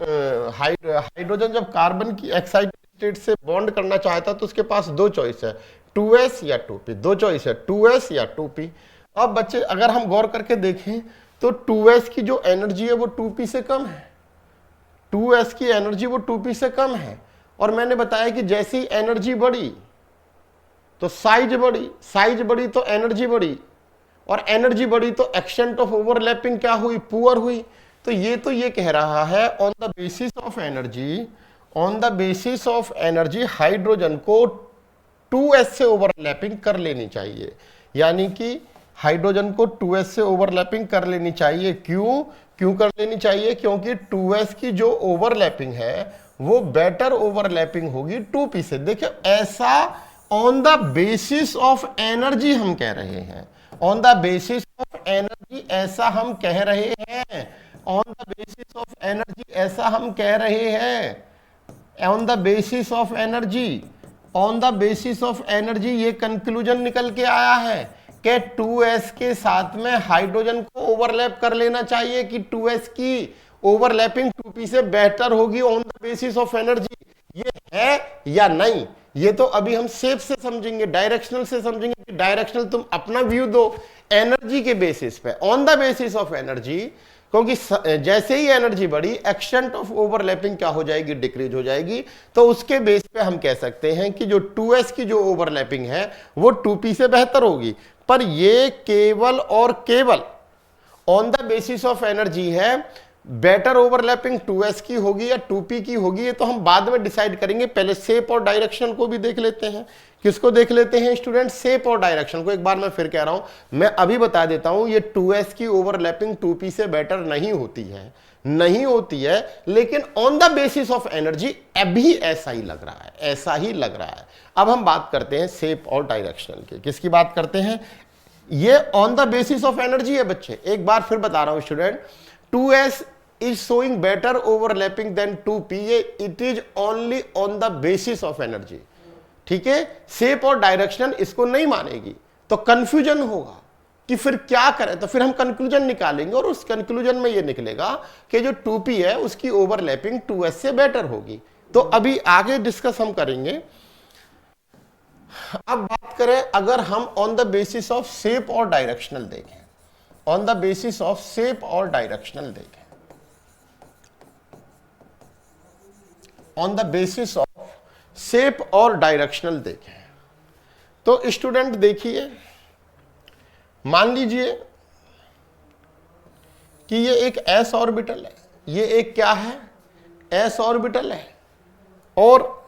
जब कार्बन की एक्साइटेड स्टेट से बॉन्ड करना चाहता तो उसके पास दो चॉइस है, 2s या 2p। दो चॉइस है, 2s या 2p। अब बच्चे अगर हम गौर करके देखें तो 2s की जो एनर्जी है वो 2p से कम है। 2s की एनर्जी वो 2p से कम है। और मैंने बताया कि जैसे ही एनर्जी बढ़ी तो साइज बढ़ी, साइज बढ़ी तो एनर्जी बढ़ी, और एनर्जी बढ़ी तो एक्सटेंट ऑफ ओवरलैपिंग क्या हुई? पुअर हुई। तो ये कह रहा है on the basis of energy, on the basis of energy hydrogen को 2s से ओवरलैपिंग कर लेनी चाहिए। यानी कि हाइड्रोजन को 2s से ओवरलैपिंग कर लेनी चाहिए। क्यों कर लेनी चाहिए? क्योंकि 2s की जो ओवरलैपिंग है वो बेटर ओवरलैपिंग होगी 2p से। देखिए, ऐसा on the basis of energy हम कह रहे हैं, on the basis of energy ऐसा हम कह रहे हैं, on the basis of energy ऐसा हम कह रहे हैं, on the basis of energy, on the basis of energy ये कंक्लूजन निकल के आया है कि 2s के साथ में हाइड्रोजन को ओवरलैप कर लेना चाहिए कि 2s की ओवरलैपिंग 2p से बेहतर होगी on the basis of energy. ये है या नहीं, ये तो अभी हम शेप से समझेंगे, डायरेक्शनल से समझेंगे कि डायरेक्शनल तुम अपना व्यू दो एनर्जी के बेसिस पे, on the basis of energy. क्योंकि जैसे ही एनर्जी बढ़ी एक्सटेंट ऑफ ओवरलैपिंग क्या हो जाएगी? डिक्रीज हो जाएगी। तो उसके बेस पे हम कह सकते हैं कि जो 2s की जो ओवरलैपिंग है वो 2p से बेहतर होगी। पर ये केवल और केवल on the basis of energy है। बेटर ओवरलैपिंग 2s की होगी या 2p की होगी ये तो हम बाद में डिसाइड करेंगे। पहले शेप और डायरेक्शन को भी देख लेते हैं। किसको देख लेते हैं स्टूडेंट? शेप और डायरेक्शन को। एक बार मैं फिर कह रहा हूं, मैं अभी बता देता हूं, ये 2s की ओवरलैपिंग 2p से बेटर नहीं होती है, नहीं होती है। लेकिन on the basis of energy अभी ऐसा ही लग रहा है, ऐसा ही लग रहा है। अब हम बात करते हैं शेप और डायरेक्शनल की। किसकी बात करते हैं? ये on the basis of energy है बच्चे। एक बार फिर बता रहा हूं student, 2s is showing better overlapping than 2p, it is only on the basis of energy। ठीक है, शेप और डायरेक्शन इसको नहीं मानेगी तो कंफ्यूजन होगा कि फिर क्या करें। तो फिर हम कंक्लूजन निकालेंगे और उस कंक्लूजन में ये निकलेगा कि जो 2p है उसकी ओवरलैपिंग 2s से बेटर होगी। तो अभी आगे डिस्कस हम करेंगे। अब बात करें अगर हम on the basis of shape और डायरेक्शनल देखें, on the basis of shape और डायरेक्शनल देखें, on the basis of shape और डायरेक्शनल देखें तो स्टूडेंट देखिए, मान लीजिए कि ये एक s ऑर्बिटल है, ये एक क्या है? s ऑर्बिटल है, और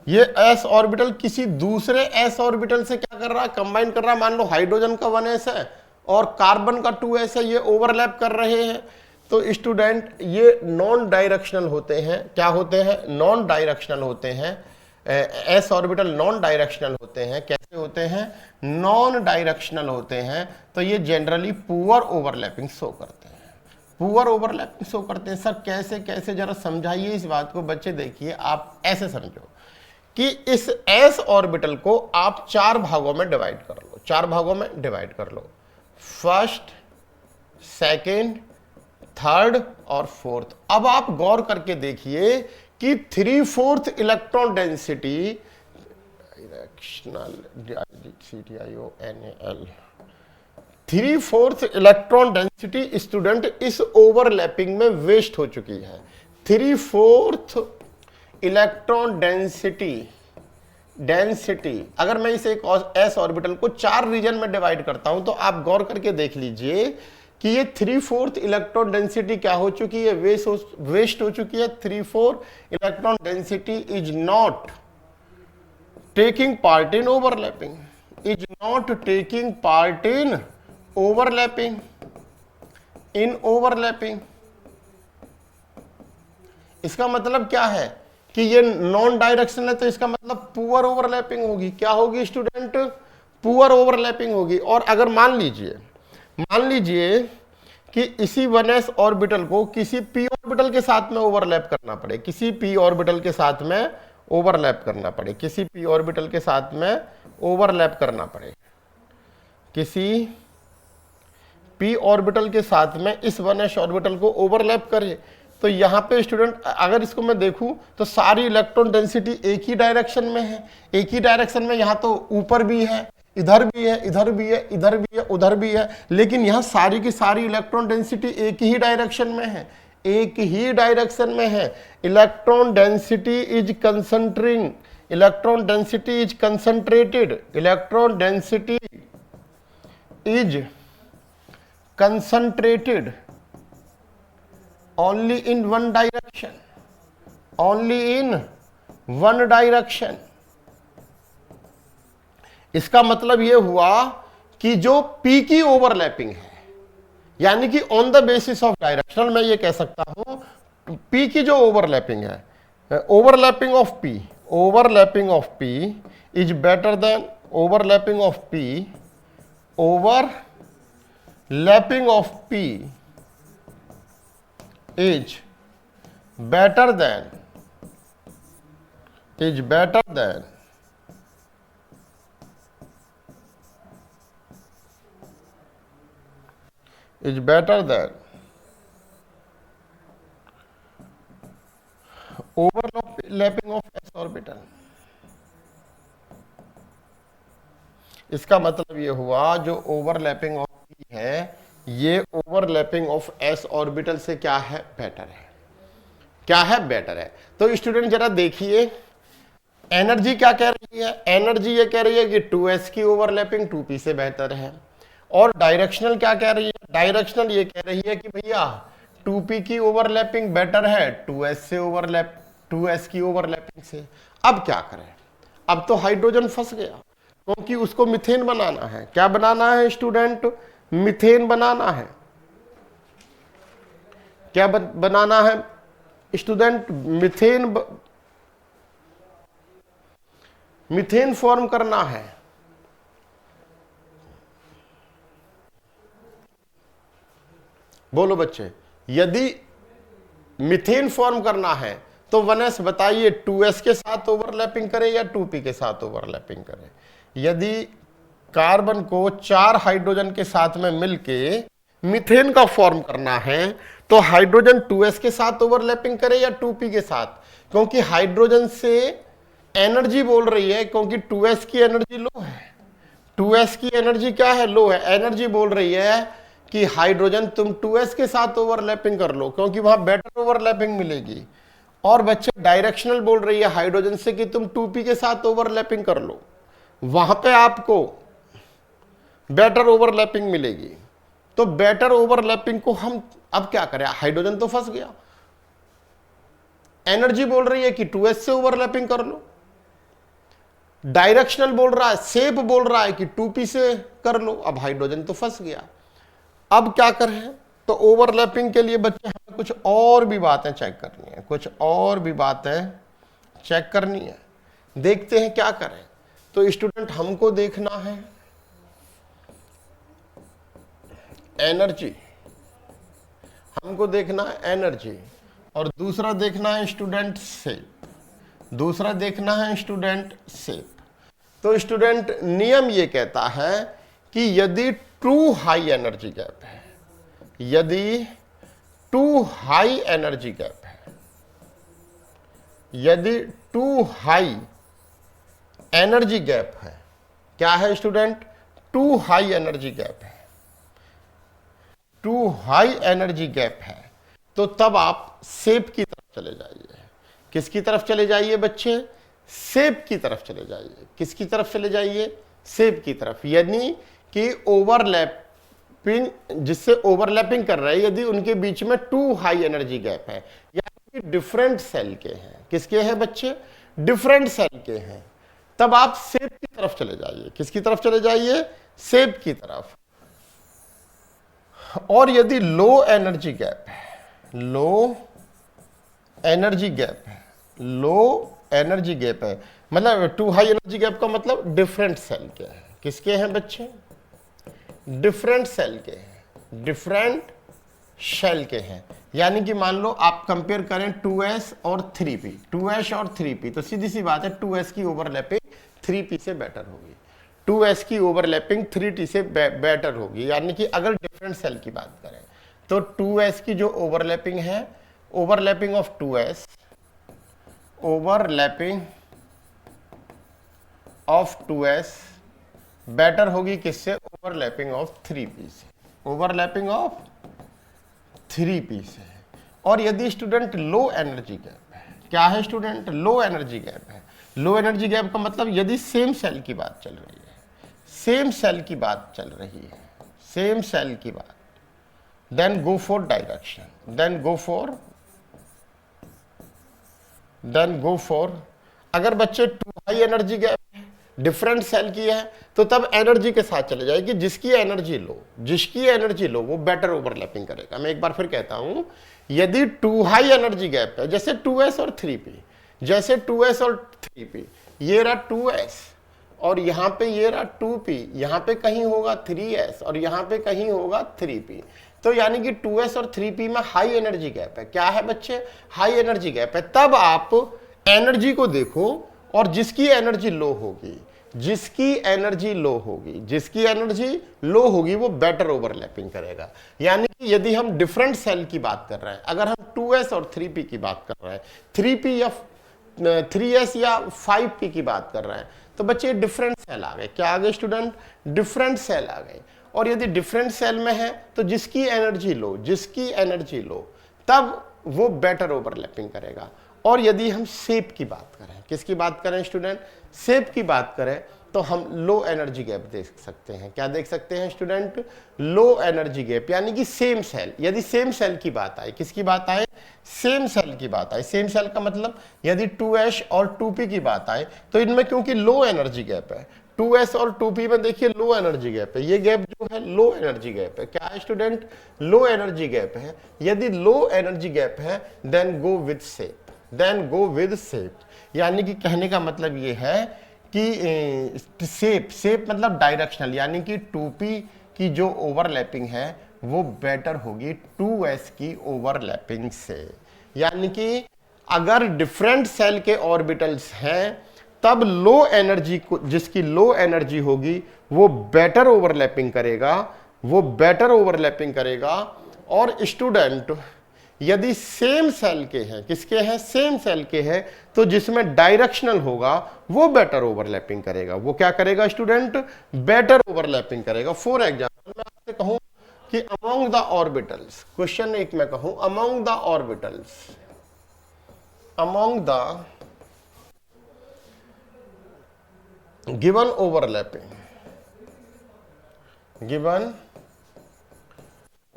ये s ऑर्बिटल किसी दूसरे s ऑर्बिटल से क्या कर रहा है? कंबाइन कर रहा है। मान लो हाइड्रोजन का 1s है और कार्बन का 2s है, ये ओवरलैप कर रहे हैं। तो स्टूडेंट ये नॉन डायरेक्शनल होते हैं। क्या होते हैं? नॉन डायरेक्शनल होते हैं। s ऑर्बिटल नॉन डायरेक्शनल होते हैं। कैसे होते हैं? नॉन डायरेक्शनल होते हैं। तो ये जनरली पुअर ओवरलैपिंग शो करते हैं, पुअर ओवरलैपिंग शो करते हैं। सर कैसे कैसे, जरा समझाइए इस बात को। बच्चे देखिए, आप ऐसे समझो कि इस s ऑर्बिटल को आप 4 भागों में डिवाइड कर लो, 4 भागों में डिवाइड कर लो। फर्स्ट, सेकेंड, थर्ड और फोर्थ। अब आप गौर करके देखिए कि 3/4 electron density, directional, DICTIONAL, 3/4 electron density student इस ओवरलैपिंग में वेस्ट हो चुकी है। 3/4 इलेक्ट्रॉन डेंसिटी अगर मैं इसे एक एस ऑर्बिटल को 4 रीजन में डिवाइड करता हूं तो आप गौर करके देख लीजिए कि ये 3/4 इलेक्ट्रॉन डेंसिटी क्या हो चुकी है, वेस्ट हो चुकी है। 3/4 electron density is not taking part in overlapping, is not taking part in overlapping. इसका मतलब क्या है कि ये नॉन डायरेक्शनल है, तो इसका मतलब पुअर ओवरलैपिंग होगी। क्या होगी स्टूडेंट? पुअर ओवरलैपिंग होगी। और अगर मान लीजिए कि इसी 1s ऑर्बिटल को किसी p ऑर्बिटल के साथ में ओवरलैप करना पड़े, किसी p ऑर्बिटल के साथ में ओवरलैप करना पड़े, किसी p ऑर्बिटल के साथ में ओवरलैप करना पड़े, किसी p ऑर्बिटल के साथ में इस 1s ऑर्बिटल को ओवरलैप करे, तो यहां पे स्टूडेंट अगर इसको मैं देखूं तो सारी इलेक्ट्रॉन डेंसिटी एक ही डायरेक्शन में है, एक ही डायरेक्शन में। यहां तो ऊपर भी है, इधर भी है, इधर भी है, इधर भी है, उधर भी है, लेकिन यहां सारी की सारी इलेक्ट्रॉन डेंसिटी एक ही डायरेक्शन में है, एक ही डायरेक्शन में है। Electron density is concentrating, electron density is concentrated, electron density is concentrated only in one direction, only in one direction। इसका मतलब यह हुआ कि जो P की ओवरलैपिंग है, यानी कि on the basis of directional मैं ये कह सकता हूं P की जो ओवरलैपिंग है, overlapping of P is better than overlapping of P, overlapping of P is better than overlapping of s orbital। इसका मतलब ये हुआ जो ओवरलैपिंग ऑफ P है, ये ओवरलैपिंग ऑफ s ऑर्बिटल से क्या है? बेटर है। क्या है? बेटर है। तो स्टूडेंट जरा देखिए एनर्जी क्या कह रही है। एनर्जी ये कह रही है कि 2s की ओवरलैपिंग 2p से बेहतर है। और डायरेक्शनल क्या कह रही है? डायरेक्शनल ये कह रही है कि भैया 2p की ओवरलैपिंग बेटर है 2s की ओवरलैपिंग से। अब क्या करें? अब तो हाइड्रोजन फंस गया, क्योंकि उसको मीथेन बनाना है। क्या बनाना है स्टूडेंट? मीथेन बनाना है। क्या बनाना है स्टूडेंट? मीथेन फॉर्म करना है। बोलो बच्चे, यदि मीथेन फॉर्म करना है तो 1s बताइए 2s के साथ ओवरलैपिंग करें या 2p के साथ ओवरलैपिंग करें? यदि कार्बन को 4 हाइड्रोजन के साथ में मिलके मीथेन का फॉर्म करना है तो हाइड्रोजन 2s के साथ ओवरलैपिंग करे या 2p के साथ? क्योंकि हाइड्रोजन से एनर्जी बोल रही है, क्योंकि 2s की एनर्जी लो है। 2s की एनर्जी क्या है? लो है। एनर्जी बोल रही है कि हाइड्रोजन तुम 2s के साथ ओवरलैपिंग कर लो, क्योंकि वहां बेटर ओवरलैपिंग मिलेगी। और बच्चे डायरेक्शनल बोल रही है हाइड्रोजन से कि तुम 2p के साथ ओवरलैपिंग कर लो, वहां पे आपको बेटर ओवरलैपिंग मिलेगी। तो बेटर ओवरलैपिंग को हम अब क्या करें? हाइड्रोजन तो फंस गया, एनर्जी बोल रही है कि 2s से ओवरलैपिंग कर लो, डायरेक्शनल बोल रहा है, शेप बोल रहा है कि 2p से कर लो। अब हाइड्रोजन तो फंस गया, अब क्या करें? तो ओवरलैपिंग के लिए बच्चे हमें कुछ और भी बातें चेक करनी है, कुछ और भी बातें चेक करनी है। देखते हैं क्या करें। तो स्टूडेंट हमको देखना है एनर्जी, हमको देखना है एनर्जी, और दूसरा देखना है स्टूडेंट शेप, दूसरा देखना है स्टूडेंट शेप। तो स्टूडेंट नियम ये कहता है कि यदि टू हाई एनर्जी गैप है, यदि टू हाई एनर्जी गैप है, यदि टू हाई एनर्जी गैप है, क्या है student? Too high energy gap है, टू हाई एनर्जी गैप है, तो तब आप सेप की तरफ चले जाइए। किसकी तरफ चले जाइए बच्चे? सेप की तरफ चले जाइए। किसकी तरफ चले जाइए? सेप की तरफ। यानी कि ओवरलैपिंग, जिससे ओवरलैपिंग कर रहे हैं, यदि उनके बीच में टू हाई एनर्जी गैप है, यानी कि डिफरेंट सेल के हैं। किसके हैं बच्चे? डिफरेंट सेल के हैं, तब आप सेप की तरफ चले जाइए। किसकी तरफ चले जाइए? सेप की तरफ। और यदि लो एनर्जी गैप है, लो एनर्जी गैप है, लो एनर्जी गैप है, मतलब टू हाई एनर्जी गैप का मतलब डिफरेंट सेल के हैं। किसके हैं बच्चे? डिफरेंट सेल के हैं, डिफरेंट शेल के हैं। यानी कि मान लो आप कंपेयर करें 2s और 3p, 2s और 3p, तो सीधी सी बात है 2s की ओवरलैपिंग 3p से बेटर होगी, 2s की ओवरलैपिंग 3t से बेटर होगी। यानी कि अगर डिफरेंट सेल की बात करें तो 2s की जो ओवरलैपिंग है, overlapping of 2s, overlapping of 2s better होगी किससे? ओवरलैपिंग ऑफ 3p से, ओवरलैपिंग ऑफ 3p से। और यदि स्टूडेंट लो एनर्जी गैप है, क्या है स्टूडेंट? लो एनर्जी गैप है। लो एनर्जी गैप का मतलब यदि सेम सेल की बात चल रही है, सेम सेल की बात चल रही है, सेम सेल की बात, then go for direction, then go for अगर बच्चे टू हाई एनर्जी गैप है, डिफरेंट सेल की है, तो तब एनर्जी के साथ चले जाएगी जिसकी एनर्जी लो, जिसकी एनर्जी लो वो बेटर ओवरलैपिंग करेगा। मैं एक बार फिर कहता हूं, यदि टू हाई एनर्जी गैप है, जैसे 2s और 3p, जैसे 2s और 3p, ये रहा 2s और यहां पे ये रहा 2p, यहां पे कहीं होगा 3s और यहां पे कहीं होगा 3p, तो यानी कि 2s और 3p में हाई एनर्जी गैप है। क्या है बच्चे? हाई एनर्जी गैप है। तब आप एनर्जी को देखो और जिसकी एनर्जी लो होगी, जिसकी एनर्जी लो होगी, जिसकी एनर्जी लो होगी वो बेटर ओवरलैपिंग करेगा। यानी कि यदि हम डिफरेंट सेल की बात कर रहे हैं, अगर हम 2s और 3p की बात कर रहे हैं, 3p या 3s या 5p की बात कर रहे हैं, तो बच्चे डिफरेंट सेल आ गए। क्या आ गए स्टूडेंट? डिफरेंट सेल आ गए। और यदि डिफरेंट सेल में है तो जिसकी एनर्जी लो, जिसकी एनर्जी लो, तब वो बेटर ओवरलैपिंग करेगा। और यदि हम शेप की बात करें, किसकी बात करें स्टूडेंट? शेप की बात करें, तो हम लो एनर्जी गैप देख सकते हैं। क्या देख सकते हैं स्टूडेंट? लो एनर्जी गैप। यानी कि सेम सेल, यदि सेम सेल की बात आए, किसकी बात आए? सेम सेल की बात आए। सेम सेल का मतलब यदि 2s और 2p की बात आए, तो इनमें क्योंकि लो एनर्जी गैप है, 2s और 2p में देखिए लो एनर्जी गैप है, ये गैप जो है लो एनर्जी गैप है। क्या है स्टूडेंट? लो एनर्जी गैप है। यदि लो एनर्जी गैप है, then go with shape, then go with shape. यानी कि कहने का मतलब ये है कि शेप मतलब डायरेक्शनल, यानी कि 2p की जो ओवरलैपिंग है वो बेटर होगी 2s की ओवरलैपिंग से। यानी कि अगर डिफरेंट सेल के ऑर्बिटल्स हैं, तब लो एनर्जी को, जिसकी लो एनर्जी होगी वो बेटर ओवरलैपिंग करेगा, वो बेटर ओवरलैपिंग करेगा। और स्टूडेंट यदि सेम सेल के हैं, किसके हैं? सेम सेल के हैं, तो जिसमें डायरेक्शनल होगा वो बेटर ओवरलैपिंग करेगा। वो क्या करेगा स्टूडेंट? बेटर ओवरलैपिंग करेगा। फॉर एग्जांपल मैं आपसे कहूं कि अमंग द ऑर्बिटल्स, क्वेश्चन एक मैं कहूं among the orbitals, among the given overlapping, given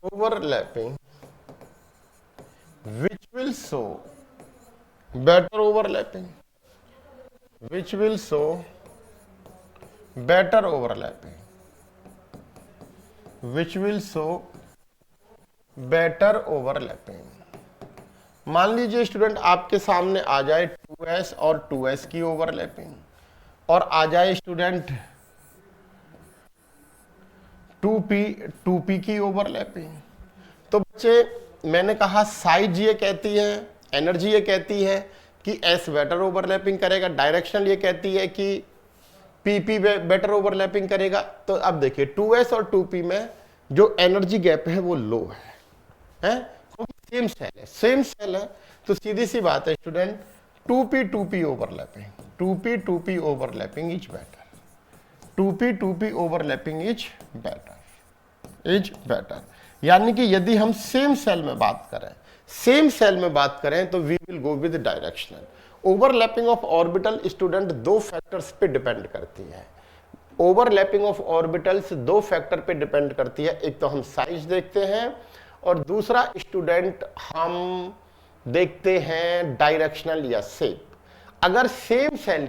overlapping which will show better overlapping, which will show better overlapping, which will show better overlapping। मान लीजिए स्टूडेंट आपके सामने आ जाए 2s और 2s की ओवरलैपिंग, और आ जाए स्टूडेंट 2p की ओवरलैपिंग, तो बच्चे मैंने कहा साइज ये कहती है, एनर्जी ये कहती है कि s बेटर ओवरलैपिंग करेगा, डायरेक्शनल ये कहती है कि PP बेटर ओवरलैपिंग करेगा। तो अब देखिए 2s और 2p में जो एनर्जी गैप है वो लो है, सेम सेल है, सेम सेल है, तो सीधी सी बात है student 2p overlapping, 2p overlapping is better, 2p overlapping is better. यानी कि यदि हम सेम सेल में बात करें तो we will go with directional. Overlapping of orbital student दो फैक्टर्स पे डिपेंड करती है, ओवरलैपिंग ऑफ ऑर्बिटल्स दो फैक्टर पे डिपेंड करती है। एक तो हम साइज देखते हैं और दूसरा स्टूडेंट हम देखते हैं डायरेक्शनल या शेप। अगर सेम सेल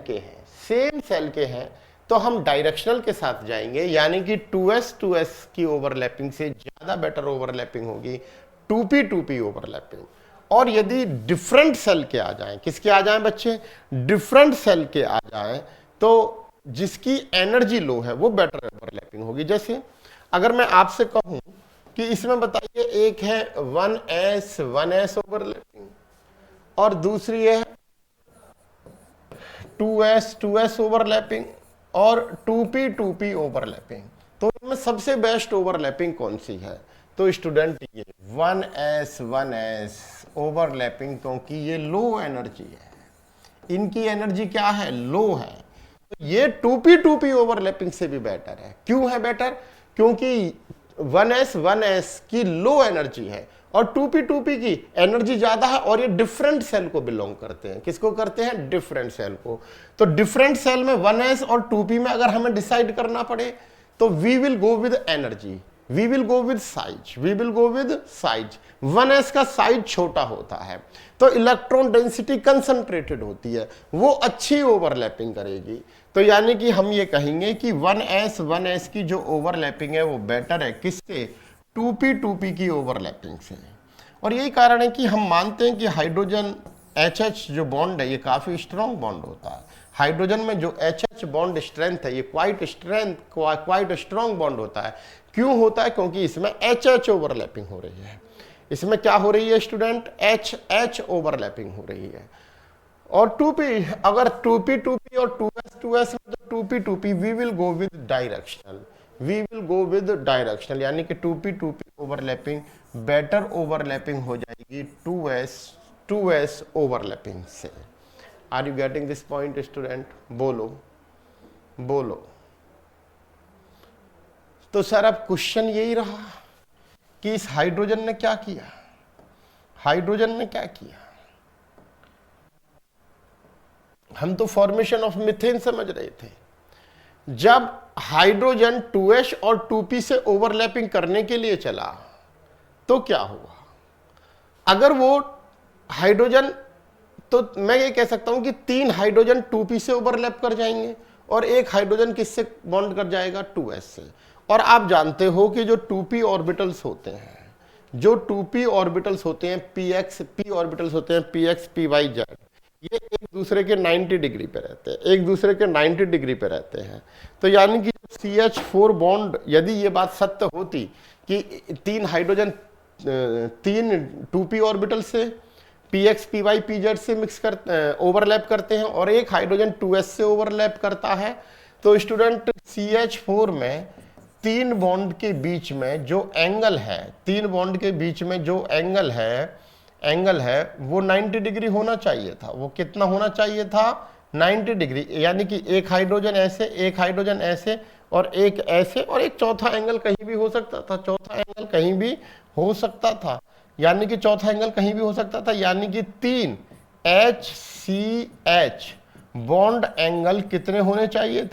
के हैं तो हम डायरेक्शनल के साथ जाएंगे, यानी कि 2s की ओवरलैपिंग से ज्यादा बेटर ओवरलैपिंग होगी 2p ओवरलैपिंग। और यदि डिफरेंट सेल के आ जाएं, किसके आ जाएं बच्चे, डिफरेंट सेल के आ जाएं, तो जिसकी एनर्जी लो है वो बेटर ओवरलैपिंग होगी। जैसे अगर मैं आपसे कहूं कि इसमें बताइए, एक है 1s ओवरलैपिंग और दूसरी है 2s ओवरलैपिंग और 2p ओवरलैपिंग, तो इनमें सबसे बेस्ट ओवरलैपिंग कौन सी है? तो स्टूडेंट ये 1s ओवरलैपिंग, क्योंकि ये लो एनर्जी है, इनकी एनर्जी क्या है, लो है, तो ये 2p ओवरलैपिंग से भी बेटर है। क्यों है बेटर? क्योंकि 1s की लो एनर्जी है और 2p की एनर्जी ज्यादा है, और ये डिफरेंट सेल को बिलोंग करते हैं। किसको करते हैं? डिफरेंट सेल को। तो डिफरेंट सेल में 1s और 2p में अगर हमें डिसाइड करना पड़े तो we will go with energy, we will go with size. 1s का साइज छोटा होता है तो इलेक्ट्रॉन डेंसिटी कंसंट्रेटेड होती है, वो अच्छी ओवरलैपिंग करेगी। तो यानी कि हम ये कहेंगे कि 1s की जो ओवरलैपिंग है वो बेटर है किससे? 2p की ओवरलैपिंग से। और यही कारण है कि हम मानते हैं कि हाइड्रोजन HH जो बॉन्ड है ये काफी स्ट्रॉन्ग बॉन्ड होता है। हाइड्रोजन में जो HH बॉन्ड स्ट्रेंथ है ये क्वाइट स्ट्रॉन्ग बॉन्ड होता है। क्यों होता है? क्योंकि इसमें HH ओवरलैपिंग हो रही है। इसमें क्या हो रही है स्टूडेंट? HH ओवरलैपिंग हो रही है। और 2p, अगर 2p और 2s में तो 2p we will go with directional, यानी कि 2p ओवरलैपिंग बेटर ओवरलैपिंग हो जाएगी 2s ओवरलैपिंग से। Are you getting this point student? बोलो। तो सर अब क्वेश्चन यही रहा कि इस हाइड्रोजन ने क्या किया, हम तो फॉर्मेशन ऑफ मीथेन समझ रहे थे। जब हाइड्रोजन 2s और 2p से ओवरलैपिंग करने के लिए चला तो क्या हुआ? अगर वो हाइड्रोजन, तो मैं ये कह सकता हूं कि 3 हाइड्रोजन 2p से ओवरलैप कर जाएंगे और एक हाइड्रोजन किससे बॉन्ड कर जाएगा? 2s से। और आप जानते हो कि जो 2p ऑर्बिटल्स होते हैं, p ऑर्बिटल्स होते हैं px py z, ये एक दूसरे के 90 डिग्री पे रहते हैं, तो यानी कि CH4 बॉन्ड, यदि ये बात सत्य होती कि 3 हाइड्रोजन 3 2p ऑर्बिटल से px py pz से ओवरलैप करते हैं और एक हाइड्रोजन 2s से ओवरलैप करता है, तो स्टूडेंट CH4 में 3 बॉन्ड के बीच में जो एंगल है, वो 90 डिग्री होना चाहिए था। वो कितना होना चाहिए था? 90 डिग्री। यानी कि एक हाइड्रोजन ऐसे, एक हाइड्रोजन ऐसे और एक ऐसे, और एक चौथा एंगल कहीं भी हो सकता था, यानी कि चौथा एंगल कहीं भी हो सकता था, यानी कि 3 HCH बॉन्ड एंगल कितने होने चाहिए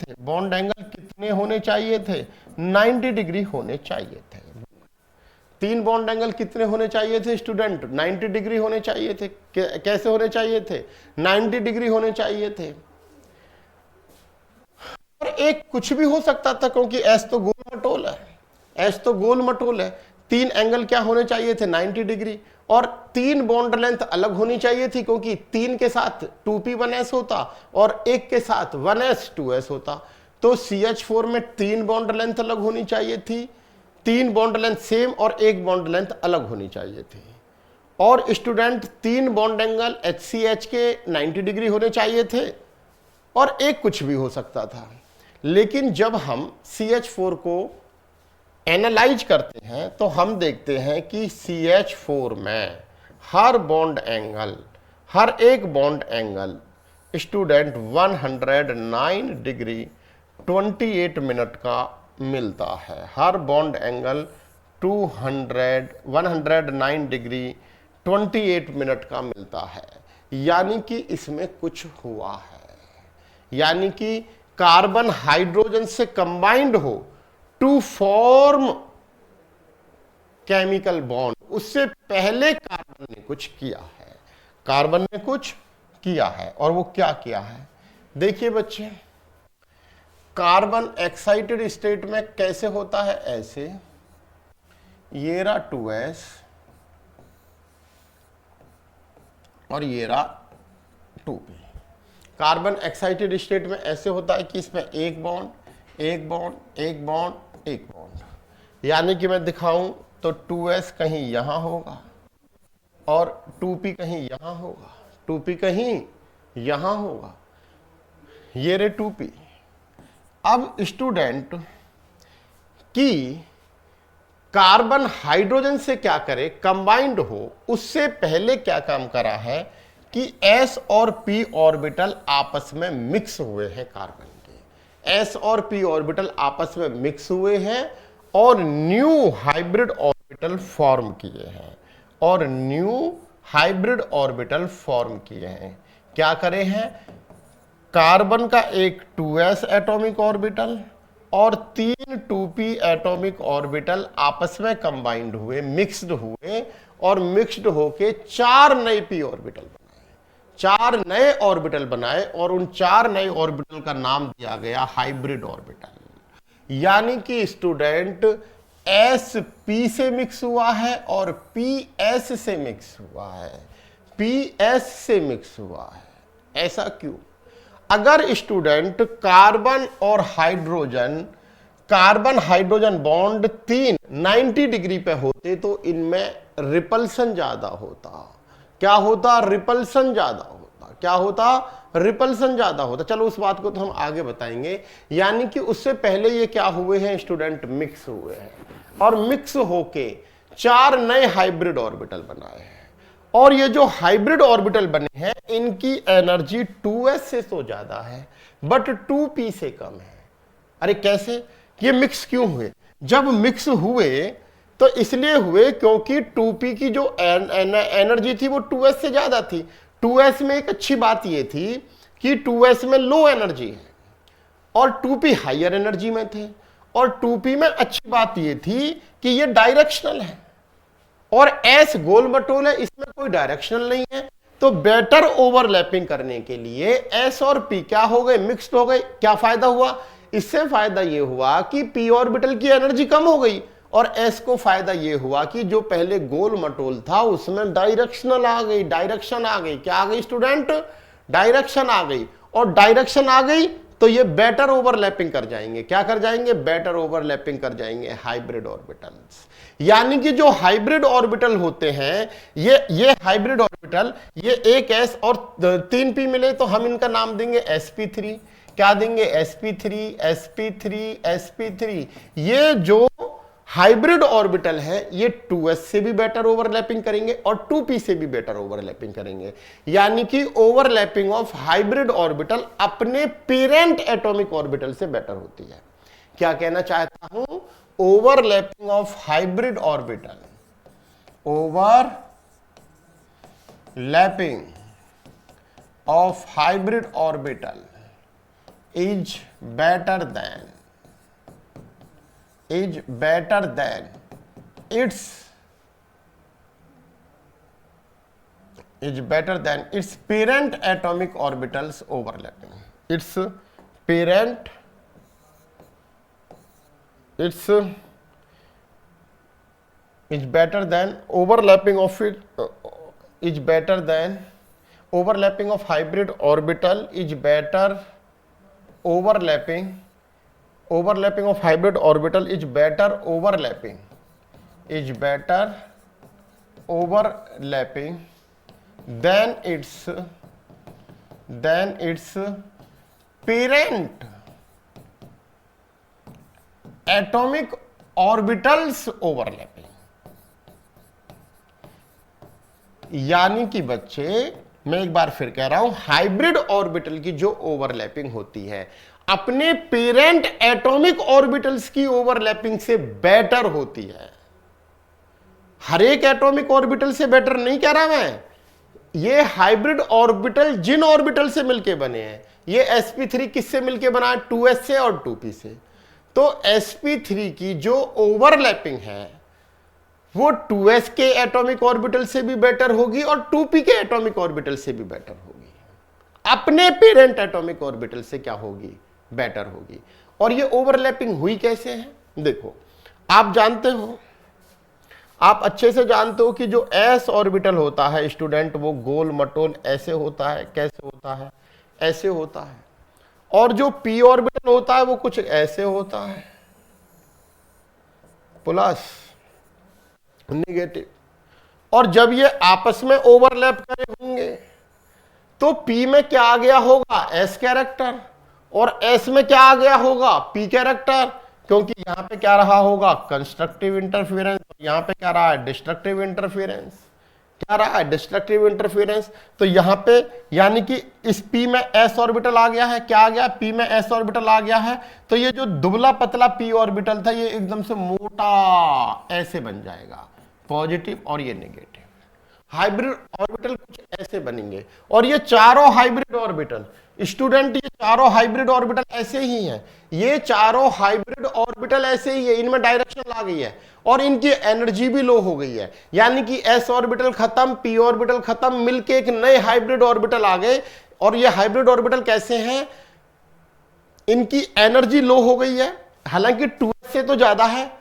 थे? 90 डिग्री होने चाहिए थे। 3 बॉन्ड एंगल कितने होने चाहिए थे स्टूडेंट? 90 डिग्री होने चाहिए थे। कैसे होने चाहिए थे? 90 डिग्री होने चाहिए थे। और एक कुछ भी हो सकता था, क्योंकि एस तो गोल मटोल है। 3 एंगल क्या होने चाहिए थे? 90 डिग्री। और 3 बॉन्ड लेंथ अलग होनी चाहिए थी, क्योंकि 3 के साथ 2p 1s होता और एक के साथ 1s 2s होता। तो CH4 में 3 बॉन्ड लेंथ अलग होनी चाहिए थी, 3 बॉन्ड लेंथ सेम और 1 बॉन्ड लेंथ अलग होनी चाहिए थी। और स्टूडेंट 3 बॉन्ड एंगल HCH के 90 डिग्री होने चाहिए थे और एक कुछ भी हो सकता था। लेकिन जब हम CH4 को एनालाइज करते हैं तो हम देखते हैं कि CH4 में हर बॉन्ड एंगल, हर एक bond angle student 109 degree 28 minute का मिलता है। हर बॉन्ड एंगल 109 डिग्री 28 मिनट का मिलता है। यानी कि इसमें कुछ हुआ है, यानी कि कार्बन हाइड्रोजन से कंबाइंड हो टू फॉर्म केमिकल बॉन्ड, उससे पहले कार्बन ने कुछ किया है, कार्बन ने कुछ किया है। और वो क्या किया है? देखिए बच्चे, कार्बन एक्साइटेड स्टेट में कैसे होता है? ऐसे, ये रहा 2s और ये रहा 2p। कार्बन एक्साइटेड स्टेट में ऐसे होता है कि इसमें एक बॉन्ड, एक बॉन्ड, एक बॉन्ड, एक बॉन्ड। यानी कि मैं दिखाऊं तो 2s कहीं यहां होगा और 2p कहीं यहां होगा, 2p कहीं यहां होगा, ये रे 2p। अब स्टूडेंट की कार्बन हाइड्रोजन से क्या करे? कंबाइंड हो, उससे पहले क्या काम करा है कि s और p ऑर्बिटल आपस में मिक्स हुए हैं। कार्बन के s और p ऑर्बिटल आपस में मिक्स हुए हैं और न्यू हाइब्रिड ऑर्बिटल फॉर्म किए हैं, और न्यू हाइब्रिड ऑर्बिटल फॉर्म किए हैं। क्या करे हैं? कार्बन का एक 2s एटॉमिक ऑर्बिटल और 3 2p एटॉमिक ऑर्बिटल आपस में कंबाइंड हुए, मिक्स्ड हुए, और मिक्स्ड होके 4 नए p ऑर्बिटल बनाए, 4 नए ऑर्बिटल बनाए, और उन 4 नए ऑर्बिटल का नाम दिया गया हाइब्रिड ऑर्बिटल। यानी कि स्टूडेंट sp से मिक्स हुआ है और ps से मिक्स हुआ है, ps से मिक्स हुआ है। ऐसा क्यों? अगर स्टूडेंट कार्बन और hydrogen, carbon hydrogen bond 3 90 degree पे होते तो इनमें रिपल्सन ज्यादा होता। क्या होता? रिपल्सन ज्यादा होता। क्या होता? रिपल्सन ज्यादा होता। चलो उस बात को तो हम आगे बताएंगे। यानी कि उससे पहले ये क्या हुए हैं स्टूडेंट? मिक्स हुए हैं, और मिक्स होके 4 नए हाइब्रिड ऑर्बिटल बनाए हैं। और ये जो हाइब्रिड ऑर्बिटल बने हैं इनकी एनर्जी 2s से तो ज्यादा है बट 2p से कम है। अरे कैसे? ये मिक्स क्यों हुए? जब मिक्स हुए तो इसलिए हुए क्योंकि 2p की जो एनर्जी थी वो 2s से ज्यादा थी। 2s में एक अच्छी बात ये थी कि 2s में लो एनर्जी है और 2p हायर एनर्जी में थे, और 2p में अच्छी बात ये थी कि ये डायरेक्शनल है, और s गोल मटोल है, इसमें कोई डायरेक्शनल नहीं है। तो बेटर ओवरलैपिंग करने के लिए s और p क्या हो गए? मिक्स्ड हो गए। क्या फायदा हुआ इससे? फायदा ये हुआ कि p ऑर्बिटल की एनर्जी कम हो गई, और s को फायदा ये हुआ कि जो पहले गोल मटोल था उसमें डायरेक्शनल आ गई, डायरेक्शन आ गई। क्या आ गई स्टूडेंट? डायरेक्शन आ गई। और डायरेक्शन आ गई तो ये बेटर ओवरलैपिंग कर जाएंगे। क्या कर जाएंगे? बेटर ओवरलैपिंग कर जाएंगे हाइब्रिड ऑर्बिटल्स। यानी कि जो हाइब्रिड ऑर्बिटल होते हैं ये हाइब्रिड ऑर्बिटल, ये एक s और 3 p मिले तो हम इनका नाम देंगे sp3। क्या देंगे? sp3, sp3, sp3। ये जो हाइब्रिड ऑर्बिटल है ये 2s से भी बेटर ओवरलैपिंग करेंगे और 2p से भी बेटर ओवरलैपिंग करेंगे। यानी कि ओवरलैपिंग ऑफ हाइब्रिड ऑर्बिटल अपने पेरेंट एटॉमिक ऑर्बिटल से बेटर होती है। क्या कहना चाहता हूं? Overlapping of hybrid orbital, overlapping of hybrid orbital is better than its parent atomic orbitals overlapping. Its parent is better than overlapping of it is better than overlapping of hybrid orbital is better overlapping of hybrid orbital is better overlapping than its parent atomic orbitals overlapping, यानी कि बच्चे मैं एक बार फिर कह रहा हूं, hybrid orbital की जो ओवरलैपिंग होती है अपने पेरेंट एटॉमिक ऑर्बिटल्स की ओवरलैपिंग से बेटर होती है। हर एक एटॉमिक ऑर्बिटल से बेटर नहीं कह रहा मैं, ये हाइब्रिड ऑर्बिटल जिन ऑर्बिटल से मिलके बने हैं, ये sp3 किससे मिलके बना है, 2s से और 2p से। तो sp3 की जो ओवरलैपिंग है वो 2s के एटॉमिक ऑर्बिटल से भी बेटर होगी और 2p के एटॉमिक ऑर्बिटल से भी बेटर होगी, अपने पेरेंट एटॉमिक ऑर्बिटल से क्या होगी, बेटर होगी। और ये ओवरलैपिंग हुई कैसे है, देखो आप जानते हो, आप अच्छे से जानते हो कि जो s ऑर्बिटल होता है स्टूडेंट, वो गोल मटोल ऐसे होता है, कैसे होता है, ऐसे होता है। और जो p ऑर्बिटल होता है वो कुछ ऐसे होता है, प्लस नेगेटिव। और जब ये आपस में ओवरलैप करे होंगे तो p में क्या आ गया होगा, s कैरेक्टर, और s में क्या आ गया होगा, p कैरेक्टर, क्योंकि यहां पे क्या रहा होगा, कंस्ट्रक्टिव इंटरफेरेंस, यहां पे क्या रहा है, डिस्ट्रक्टिव इंटरफेरेंस, क्या रहा है, डिस्ट्रक्टिव इंटरफेरेंस। तो यहां पे यानी कि इस p में s ऑर्बिटल आ गया है, क्या आ गया, p में s ऑर्बिटल आ गया है, तो ये जो दुबला पतला p ऑर्बिटल था ये एकदम से मोटा ऐसे बन जाएगा, पॉजिटिव और ये नेगेटिव। हाइब्रिड ऑर्बिटल कुछ ऐसे बनेंगे। और ये चारों हाइब्रिड ऑर्बिटल स्टूडेंट, ये चारों हाइब्रिड ऑर्बिटल ऐसे ही हैं, ये चारों हाइब्रिड ऑर्बिटल ऐसे ही है, इनमें डायरेक्शन आ गई है और इनकी एनर्जी भी लो हो गई है, यानी कि s ऑर्बिटल खत्म, p ऑर्बिटल खत्म, मिलके एक नए हाइब्रिड ऑर्बिटल आ गए। और ये हाइब्रिड ऑर्बिटल कैसे हैं, इनकी एनर्जी लो हो गई है, हालांकि 2s से तो ज्यादा है,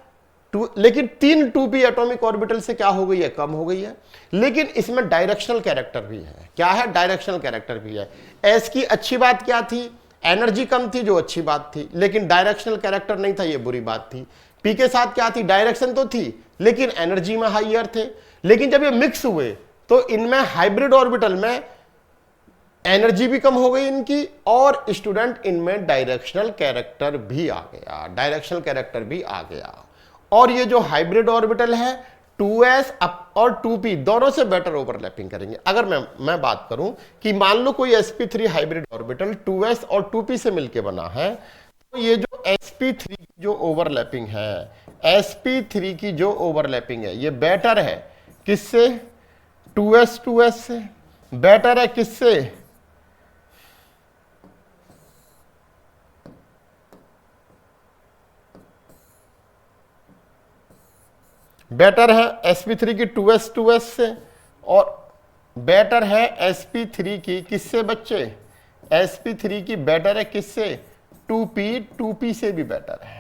लेकिन 3 2p एटॉमिक ऑर्बिटल से क्या हो गई है, कम हो गई है। लेकिन इसमें डायरेक्शनल कैरेक्टर भी है, क्या है, डायरेक्शनल कैरेक्टर भी है। s की अच्छी बात क्या थी, एनर्जी कम थी, जो अच्छी बात थी, लेकिन डायरेक्शनल कैरेक्टर नहीं था, ये बुरी बात थी। p के साथ क्या थी, डायरेक्शन तो थी लेकिन एनर्जी में हाइयर थे। लेकिन जब ये मिक्स हुए तो इनमें हाइब्रिड ऑर्बिटल में एनर्जी भी कम हो गई इनकी, और स्टूडेंट इनमें डायरेक्शनल कैरेक्टर भी आ गया, डायरेक्शनल कैरेक्टर भी आ गया। और ये जो हाइब्रिड ऑर्बिटल है 2s और 2p दोनों से बेटर ओवरलैपिंग करेंगे। अगर मैं बात करूं कि मान लो कोई sp3 हाइब्रिड ऑर्बिटल 2s और 2p से मिलके बना है, तो ये जो sp3 की जो ओवरलैपिंग है, sp3 की जो ओवरलैपिंग है ये बेटर है किससे, 2s से, बेटर है किससे, बेटर है sp3 की 2s से, और बेटर है sp3 की किससे बच्चे, sp3 की बेटर है किससे, 2p से भी बेटर है।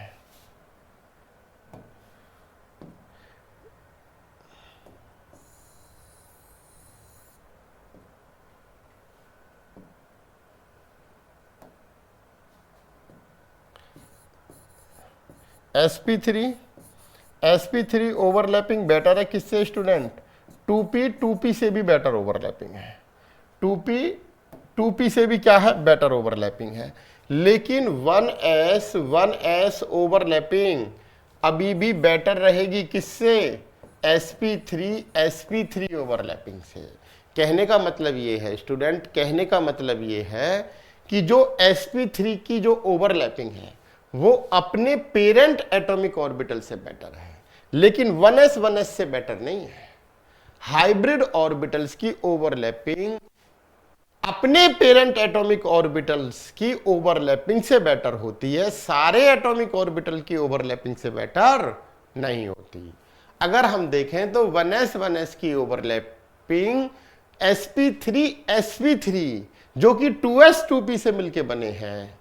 sp3 ओवरलैपिंग बेटर है किससे स्टूडेंट, 2p से भी बेटर ओवरलैपिंग है, 2p से भी क्या है, बेटर ओवरलैपिंग है। लेकिन 1s ओवरलैपिंग अभी भी बेटर रहेगी किससे, sp3 ओवरलैपिंग से। कहने का मतलब ये है स्टूडेंट, कहने का मतलब ये है कि जो sp3 की जो ओवरलैपिंग है वो अपने पेरेंट एटॉमिक ऑर्बिटल से बेटर है, लेकिन 1s से बेटर नहीं है। हाइब्रिड ऑर्बिटल्स की ओवरलैपिंग अपने पेरेंट एटॉमिक ऑर्बिटल्स की ओवरलैपिंग से बेटर होती है, सारे एटॉमिक ऑर्बिटल की ओवरलैपिंग से बेटर नहीं होती। अगर हम देखें तो 1s की ओवरलैपिंग sp3 जो कि 2s 2p से मिलके बने हैं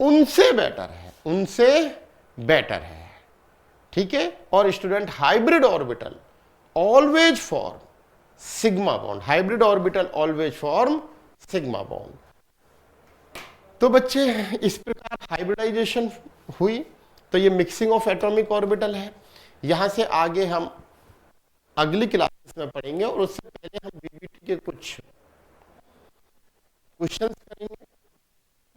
उनसे बेटर है, उनसे बेटर है, ठीक है। और student hybrid orbital always form sigma bond, hybrid orbital always form sigma bond. तो बच्चे इस प्रकार हाइब्रिडाइजेशन हुई, तो ये मिक्सिंग ऑफ एटॉमिक ऑर्बिटल है। यहां से आगे हम अगली क्लासेस में पढ़ेंगे और उससे पहले हम बीबीटी के कुछ क्वेश्चंस करेंगे,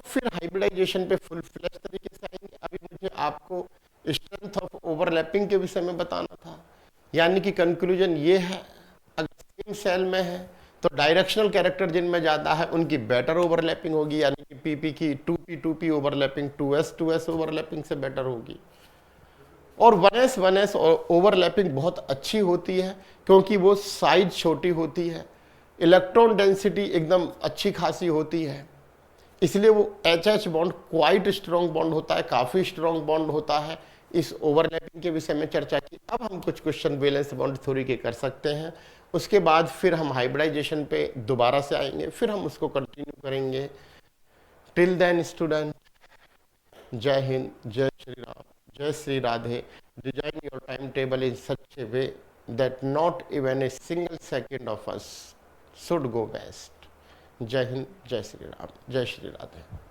फिर हाइब्रिडाइजेशन पे फुल फ्लैश तरीके से आएंगे। अभी मुझे आपको स्ट्रेंथ ऑफ ओवरलैपिंग के विषय में बताना था। यानी कि कंक्लूजन ये है, अगर सेम सेल में है तो डायरेक्शनल कैरेक्टर जिनमें ज़्यादा है उनकी बेटर ओवरलैपिंग होगी, यानी कि पीपी की 2p ओवरलैपिंग 2s ओवरलैपिंग से बेटर होगी। और 1s ओवरलैपिंग बहुत अच्छी होती है क्योंकि वो साइज छोटी होती है, इलेक्ट्रॉन डेंसिटी एकदम अच्छी खासी होती है, इसलिए वो H bond quite strong bond होता है, काफ़ी स्ट्रॉन्ग बॉन्ड होता है। इस ओवरलैपिंग के विषय में चर्चा की। अब हम कुछ क्वेश्चन वैलेंस बॉन्ड थ्योरी के कर सकते हैं, उसके बाद फिर हम हाइब्रिडाइजेशन पे दोबारा से आएंगे, फिर हम उसको कंटिन्यू करेंगे। टिल देन स्टूडेंट, जय हिंद, जय श्री राम, जय Shri Radhe. Design your time table in such a way that not even a single second of us should go waste. जय हिंद, जय श्री राम, जय श्री राधे।